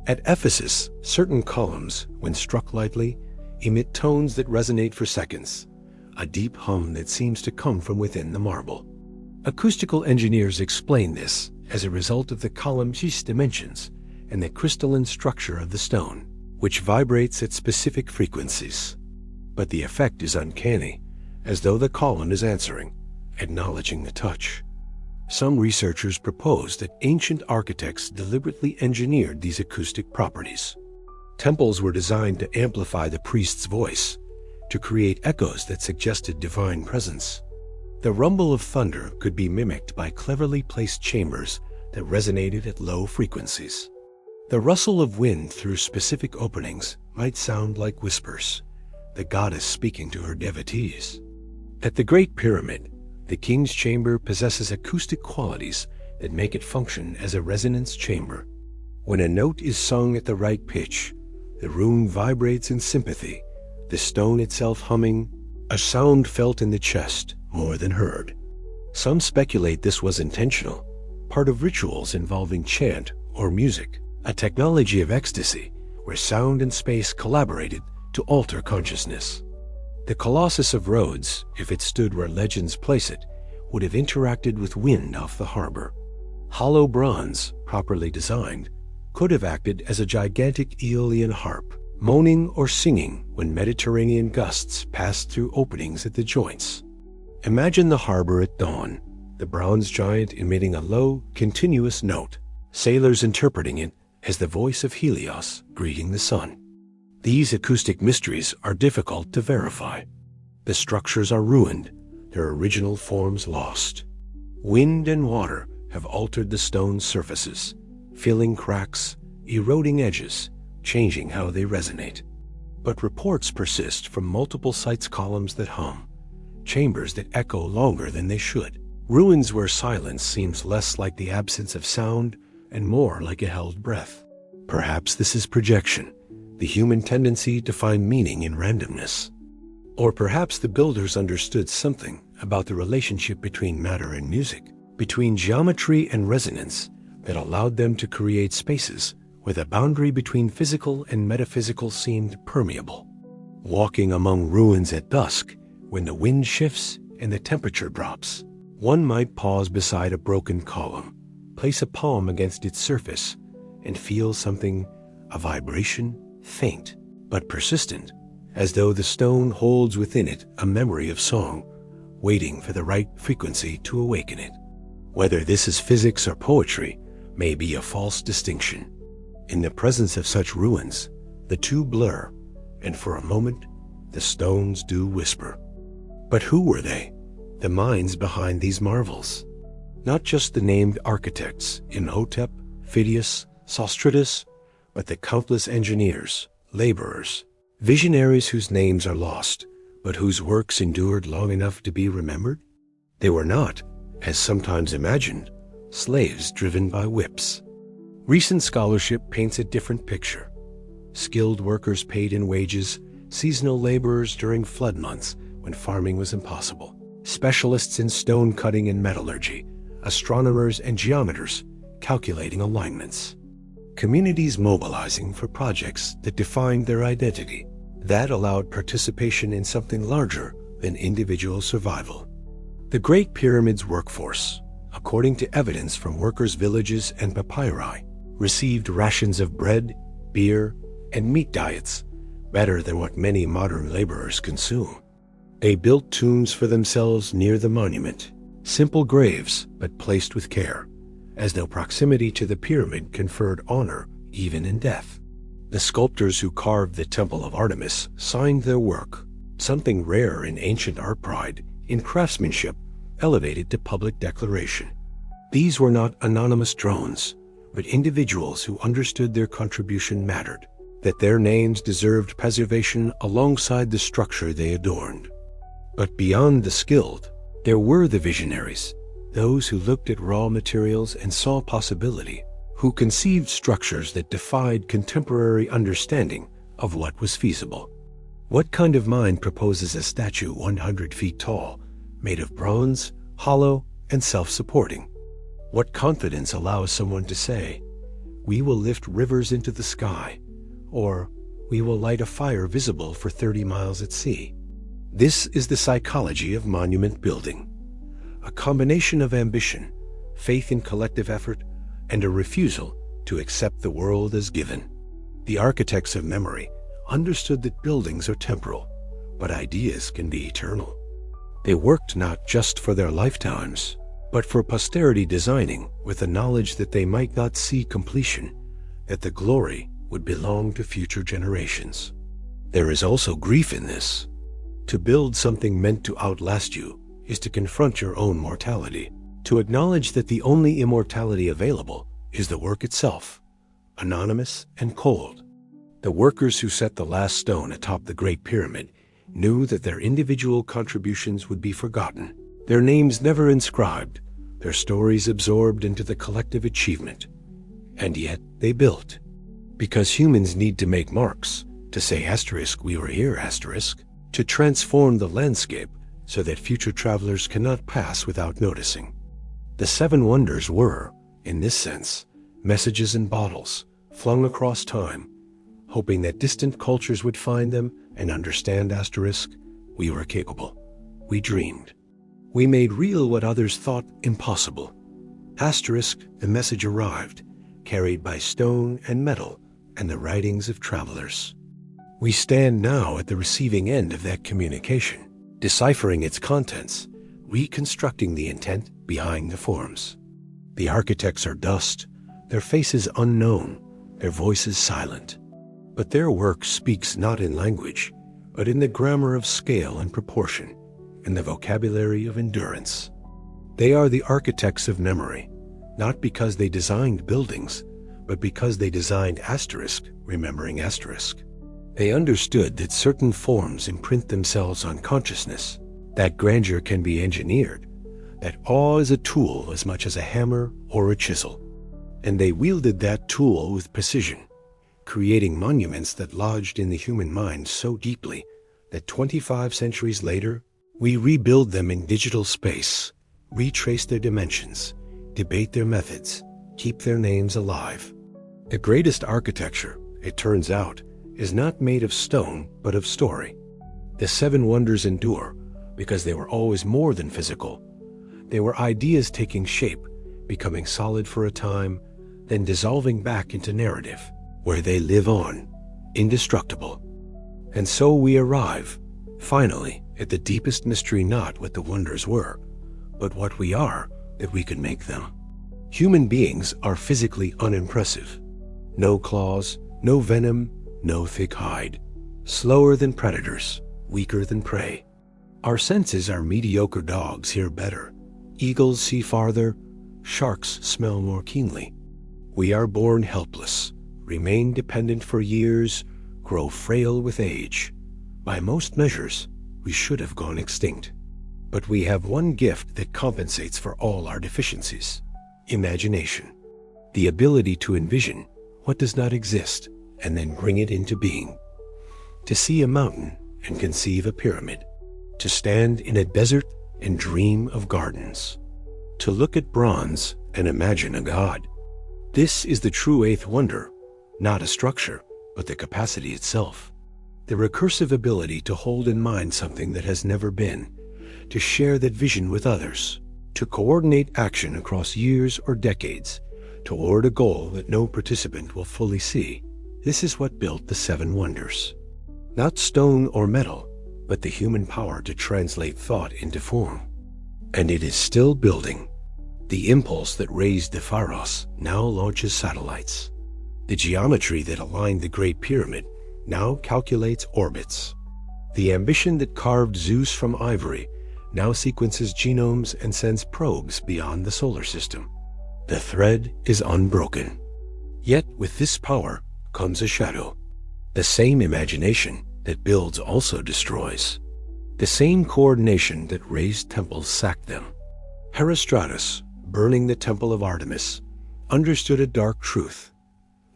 [SPEAKER 1] At Ephesus, certain columns, when struck lightly, emit tones that resonate for seconds, a deep hum that seems to come from within the marble. Acoustical engineers explain this as a result of the column's dimensions and the crystalline structure of the stone, which vibrates at specific frequencies. But the effect is uncanny, as though the column is answering, acknowledging the touch. Some researchers propose that ancient architects deliberately engineered these acoustic properties. Temples were designed to amplify the priest's voice, to create echoes that suggested divine presence. The rumble of thunder could be mimicked by cleverly placed chambers that resonated at low frequencies. The rustle of wind through specific openings might sound like whispers, the goddess speaking to her devotees. At the Great Pyramid, the king's chamber possesses acoustic qualities that make it function as a resonance chamber. When a note is sung at the right pitch, the room vibrates in sympathy, the stone itself humming, a sound felt in the chest more than heard. Some speculate this was intentional, part of rituals involving chant or music, a technology of ecstasy where sound and space collaborated to alter consciousness. The Colossus of Rhodes, if it stood where legends place it, would have interacted with wind off the harbor. Hollow bronze, properly designed, could have acted as a gigantic Aeolian harp, moaning or singing when Mediterranean gusts passed through openings at the joints. Imagine the harbor at dawn, the bronze giant emitting a low, continuous note, sailors interpreting it as the voice of Helios greeting the sun. These acoustic mysteries are difficult to verify. The structures are ruined, their original forms lost. Wind and water have altered the stone's surfaces, filling cracks, eroding edges, changing how they resonate. But reports persist from multiple sites columns that hum, chambers that echo longer than they should, ruins where silence seems less like the absence of sound and more like a held breath. Perhaps this is projection, the human tendency to find meaning in randomness. Or perhaps the builders understood something about the relationship between matter and music, between geometry and resonance, that allowed them to create spaces where the boundary between physical and metaphysical seemed permeable. Walking among ruins at dusk, when the wind shifts and the temperature drops, one might pause beside a broken column, place a palm against its surface, and feel something, a vibration, faint but persistent, as though the stone holds within it a memory of song, waiting for the right frequency to awaken it. Whether this is physics or poetry, may be a false distinction. In the presence of such ruins, the two blur, and for a moment, the stones do whisper. But who were they, the minds behind these marvels? Not just the named architects Imhotep, Phidias, Sostritus, but the countless engineers, laborers, visionaries whose names are lost, but whose works endured long enough to be remembered? They were not, as sometimes imagined, slaves driven by whips. Recent scholarship paints a different picture. Skilled workers paid in wages, seasonal laborers during flood months when farming was impossible, specialists in stone cutting and metallurgy, astronomers and geometers calculating alignments. Communities mobilizing for projects that defined their identity, that allowed participation in something larger than individual survival. The Great Pyramid's workforce, according to evidence from workers' villages and papyri, received rations of bread, beer, and meat diets better than what many modern laborers consume. They built tombs for themselves near the monument, simple graves but placed with care, as though proximity to the pyramid conferred honor even in death. The sculptors who carved the Temple of Artemis signed their work, something rare in ancient art pride, in craftsmanship elevated to public declaration. These were not anonymous drones, but individuals who understood their contribution mattered, that their names deserved preservation alongside the structure they adorned. But beyond the skilled, there were the visionaries, those who looked at raw materials and saw possibility, who conceived structures that defied contemporary understanding of what was feasible. What kind of mind proposes a statue 100 feet tall, made of bronze, hollow, and self-supporting? What confidence allows someone to say, "We will lift rivers into the sky," or "We will light a fire visible for 30 miles at sea"? This is the psychology of monument building, a combination of ambition, faith in collective effort, and a refusal to accept the world as given. The architects of memory understood that buildings are temporal, but ideas can be eternal. They worked not just for their lifetimes, but for posterity, designing with the knowledge that they might not see completion, that the glory would belong to future generations. There is also grief in this. To build something meant to outlast you is to confront your own mortality, to acknowledge that the only immortality available is the work itself, anonymous and cold. The workers who set the last stone atop the Great Pyramid knew that their individual contributions would be forgotten, their names never inscribed, their stories absorbed into the collective achievement. And yet they built. Because humans need to make marks, to say asterisk, "We were here," asterisk, to transform the landscape so that future travelers cannot pass without noticing. The Seven Wonders were, in this sense, messages in bottles, flung across time, hoping that distant cultures would find them and understand asterisk, "We were capable. We dreamed. We made real what others thought impossible." Asterisk, the message arrived, carried by stone and metal and the writings of travelers. We stand now at the receiving end of that communication, deciphering its contents, reconstructing the intent behind the forms. The architects are dust, their faces unknown, their voices silent. But their work speaks not in language, but in the grammar of scale and proportion, in the vocabulary of endurance. They are the architects of memory, not because they designed buildings, but because they designed asterisk, remembering asterisk. They understood that certain forms imprint themselves on consciousness, that grandeur can be engineered, that awe is a tool as much as a hammer or a chisel. And they wielded that tool with precision, creating monuments that lodged in the human mind so deeply that 25 centuries later, we rebuild them in digital space, retrace their dimensions, debate their methods, keep their names alive. The greatest architecture, it turns out, is not made of stone, but of story. The Seven Wonders endure because they were always more than physical. They were ideas taking shape, becoming solid for a time, then dissolving back into narrative, where they live on, indestructible. And so we arrive, finally, at the deepest mystery, not what the wonders were, but what we are that we could make them. Human beings are physically unimpressive. No claws, no venom, no thick hide. Slower than predators, weaker than prey. Our senses are mediocre. Dogs hear better. Eagles see farther. Sharks smell more keenly. We are born helpless, remain dependent for years, grow frail with age. By most measures, we should have gone extinct. But we have one gift that compensates for all our deficiencies: imagination. The ability to envision what does not exist and then bring it into being. To see a mountain and conceive a pyramid. To stand in a desert and dream of gardens. To look at bronze and imagine a god. This is the true eighth wonder, not a structure, but the capacity itself. The recursive ability to hold in mind something that has never been, to share that vision with others, to coordinate action across years or decades, toward a goal that no participant will fully see. This is what built the seven wonders. Not stone or metal, but the human power to translate thought into form. And it is still building. The impulse that raised the Pharos now launches satellites. The geometry that aligned the Great Pyramid now calculates orbits. The ambition that carved Zeus from ivory now sequences genomes and sends probes beyond the solar system. The thread is unbroken. Yet with this power comes a shadow. The same imagination that builds also destroys. The same coordination that raised temples sacked them. Herostratus, burning the temple of Artemis, understood a dark truth.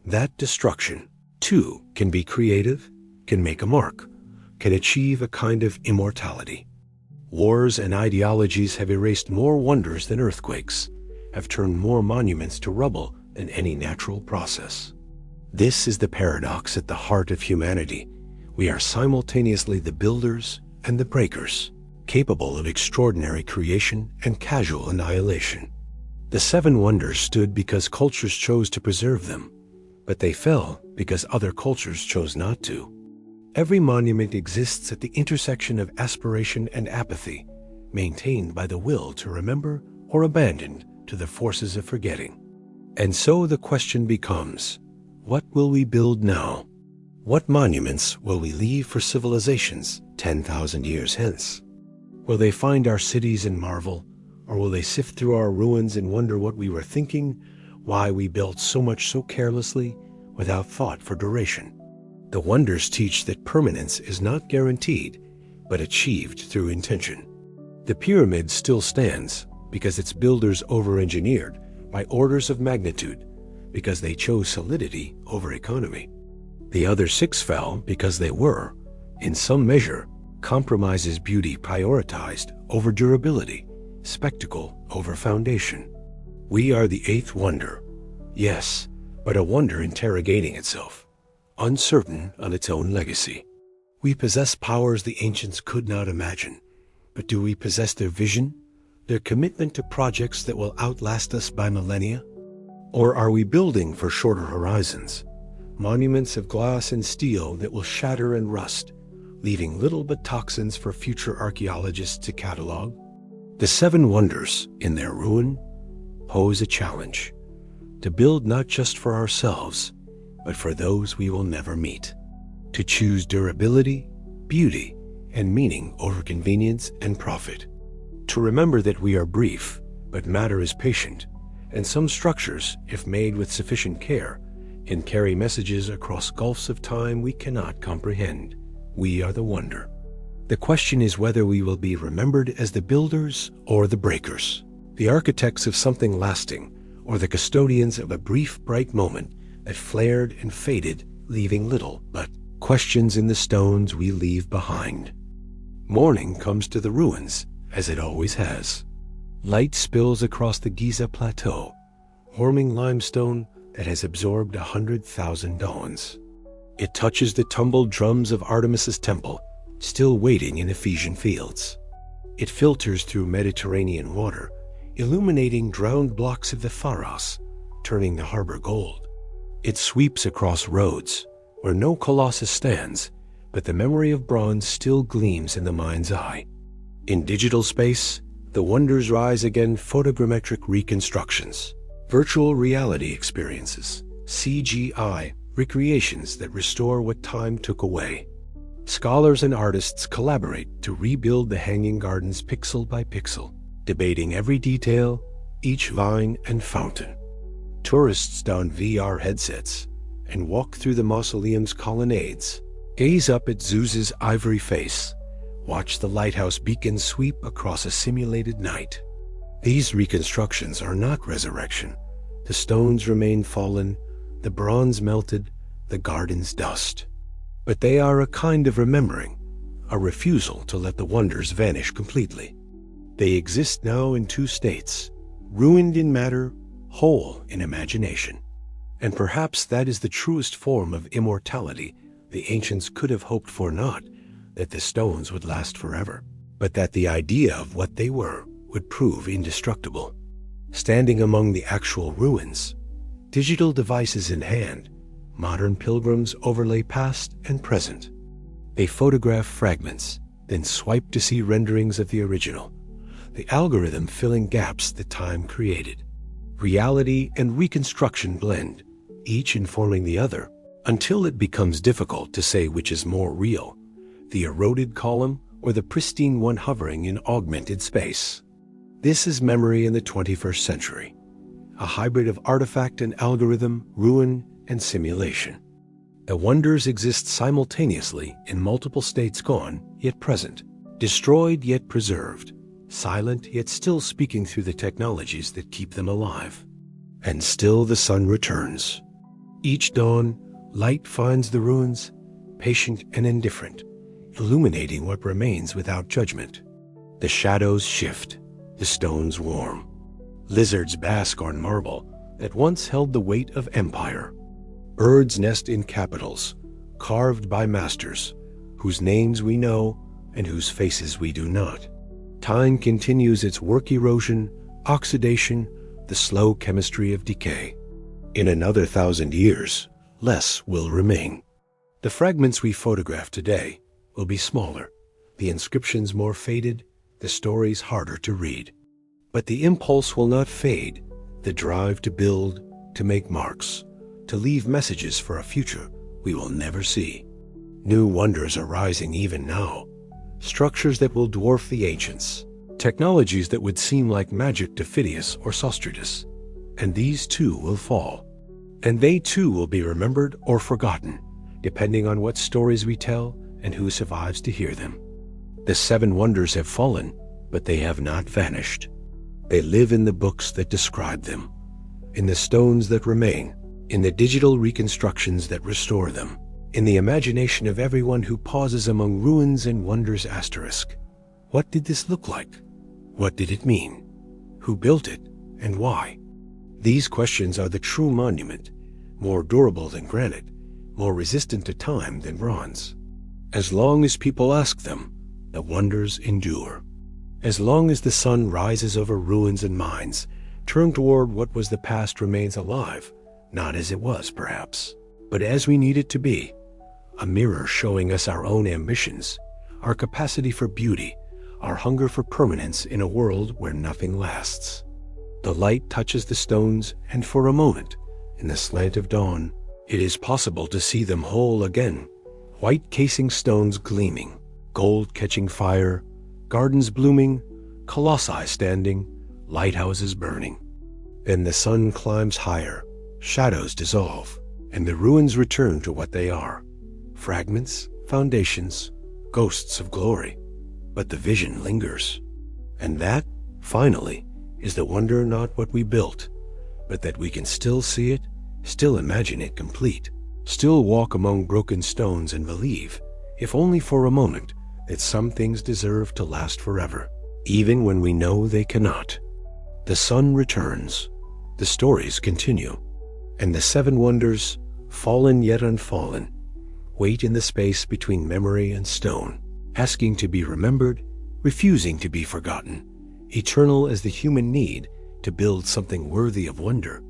[SPEAKER 1] That destruction, too, can be creative, can make a mark, can achieve a kind of immortality. Wars and ideologies have erased more wonders than earthquakes, have turned more monuments to rubble than any natural process. This is the paradox at the heart of humanity. We are simultaneously the builders and the breakers, capable of extraordinary creation and casual annihilation. The seven wonders stood because cultures chose to preserve them, but they fell because other cultures chose not to. Every monument exists at the intersection of aspiration and apathy, maintained by the will to remember or abandoned to the forces of forgetting. And so the question becomes, what will we build now? What monuments will we leave for civilizations 10,000 years hence? Will they find our cities and marvel, or will they sift through our ruins and wonder what we were thinking, why we built so much so carelessly, without thought for duration? The wonders teach that permanence is not guaranteed, but achieved through intention. The pyramid still stands because its builders over-engineered by orders of magnitude, because they chose solidity over economy. The other six fell because they were, in some measure, compromises beauty prioritized over durability, spectacle over foundation. We are the eighth wonder, yes, but a wonder interrogating itself, uncertain on its own legacy. We possess powers the ancients could not imagine, but do we possess their vision, their commitment to projects that will outlast us by millennia? Or are we building for shorter horizons, monuments of glass and steel that will shatter and rust, leaving little but toxins for future archaeologists to catalog? The seven wonders, in their ruin, pose a challenge, to build not just for ourselves, but for those we will never meet, to choose durability, beauty, and meaning over convenience and profit, to remember that we are brief, but matter is patient, and some structures, if made with sufficient care, can carry messages across gulfs of time we cannot comprehend. We are the wonder. The question is whether we will be remembered as the builders or the breakers, the architects of something lasting, or the custodians of a brief, bright moment that flared and faded, leaving little but questions in the stones we leave behind. Morning comes to the ruins, as it always has. Light spills across the Giza plateau, warming limestone that has absorbed 100,000 dawns. It touches the tumbled drums of Artemis's temple, still waiting in Ephesian fields. It filters through Mediterranean water, illuminating drowned blocks of the Pharos, turning the harbor gold. It sweeps across Rhodes, where no Colossus stands, but the memory of bronze still gleams in the mind's eye. In digital space, the wonders rise again, photogrammetric reconstructions. Virtual reality experiences, CGI, recreations that restore what time took away. Scholars and artists collaborate to rebuild the Hanging Gardens pixel by pixel, debating every detail, each vine and fountain. Tourists don VR headsets and walk through the mausoleum's colonnades, gaze up at Zeus's ivory face, watch the lighthouse beacon sweep across a simulated night. These reconstructions are not resurrection. The stones remain fallen, the bronze melted, the gardens dust. But they are a kind of remembering, a refusal to let the wonders vanish completely. They exist now in two states, ruined in matter, whole in imagination. And perhaps that is the truest form of immortality the ancients could have hoped for, not that the stones would last forever, but that the idea of what they were would prove indestructible. Standing among the actual ruins, digital devices in hand, modern pilgrims overlay past and present. They photograph fragments, then swipe to see renderings of the original, the algorithm filling gaps that time created. Reality and reconstruction blend, each informing the other, until it becomes difficult to say which is more real, the eroded column or the pristine one hovering in augmented space. This is memory in the 21st century, a hybrid of artifact and algorithm, ruin and simulation. The wonders exist simultaneously in multiple states, gone yet present, destroyed yet preserved, silent yet still speaking through the technologies that keep them alive. And still the sun returns. Each dawn, light finds the ruins, patient and indifferent, illuminating what remains without judgment. The shadows shift, the stones warm. Lizards bask on marble that once held the weight of empire. Birds nest in capitals, carved by masters, whose names we know and whose faces we do not. Time continues its work: erosion, oxidation, the slow chemistry of decay. In another 1,000 years, less will remain. The fragments we photograph today will be smaller, the inscriptions more faded, the stories harder to read. But the impulse will not fade, the drive to build, to make marks, to leave messages for a future we will never see. New wonders are rising even now, structures that will dwarf the ancients, technologies that would seem like magic to Phidias or Sostratus, and these too will fall. And they too will be remembered or forgotten, depending on what stories we tell and who survives to hear them. The 7 wonders have fallen, but they have not vanished. They live in the books that describe them, in the stones that remain, in the digital reconstructions that restore them, in the imagination of everyone who pauses among ruins and wonders. Asterisk. What did this look like? What did it mean? Who built it and why? These questions are the true monument, more durable than granite, more resistant to time than bronze. As long as people ask them, the wonders endure. As long as the sun rises over ruins and mines, turned toward what was the past remains alive, not as it was perhaps, but as we need it to be, a mirror showing us our own ambitions, our capacity for beauty, our hunger for permanence in a world where nothing lasts. The light touches the stones, and for a moment, in the slant of dawn, it is possible to see them whole again, white casing stones gleaming, gold catching fire, gardens blooming, colossi standing, lighthouses burning. Then the sun climbs higher, shadows dissolve, and the ruins return to what they are: fragments, foundations, ghosts of glory. But the vision lingers. And that, finally, is the wonder, not what we built, but that we can still see it, still imagine it complete, still walk among broken stones and believe, if only for a moment, that some things deserve to last forever, even when we know they cannot. The sun returns, the stories continue, and the 7 wonders, fallen yet unfallen, wait in the space between memory and stone, asking to be remembered, refusing to be forgotten, eternal as the human need to build something worthy of wonder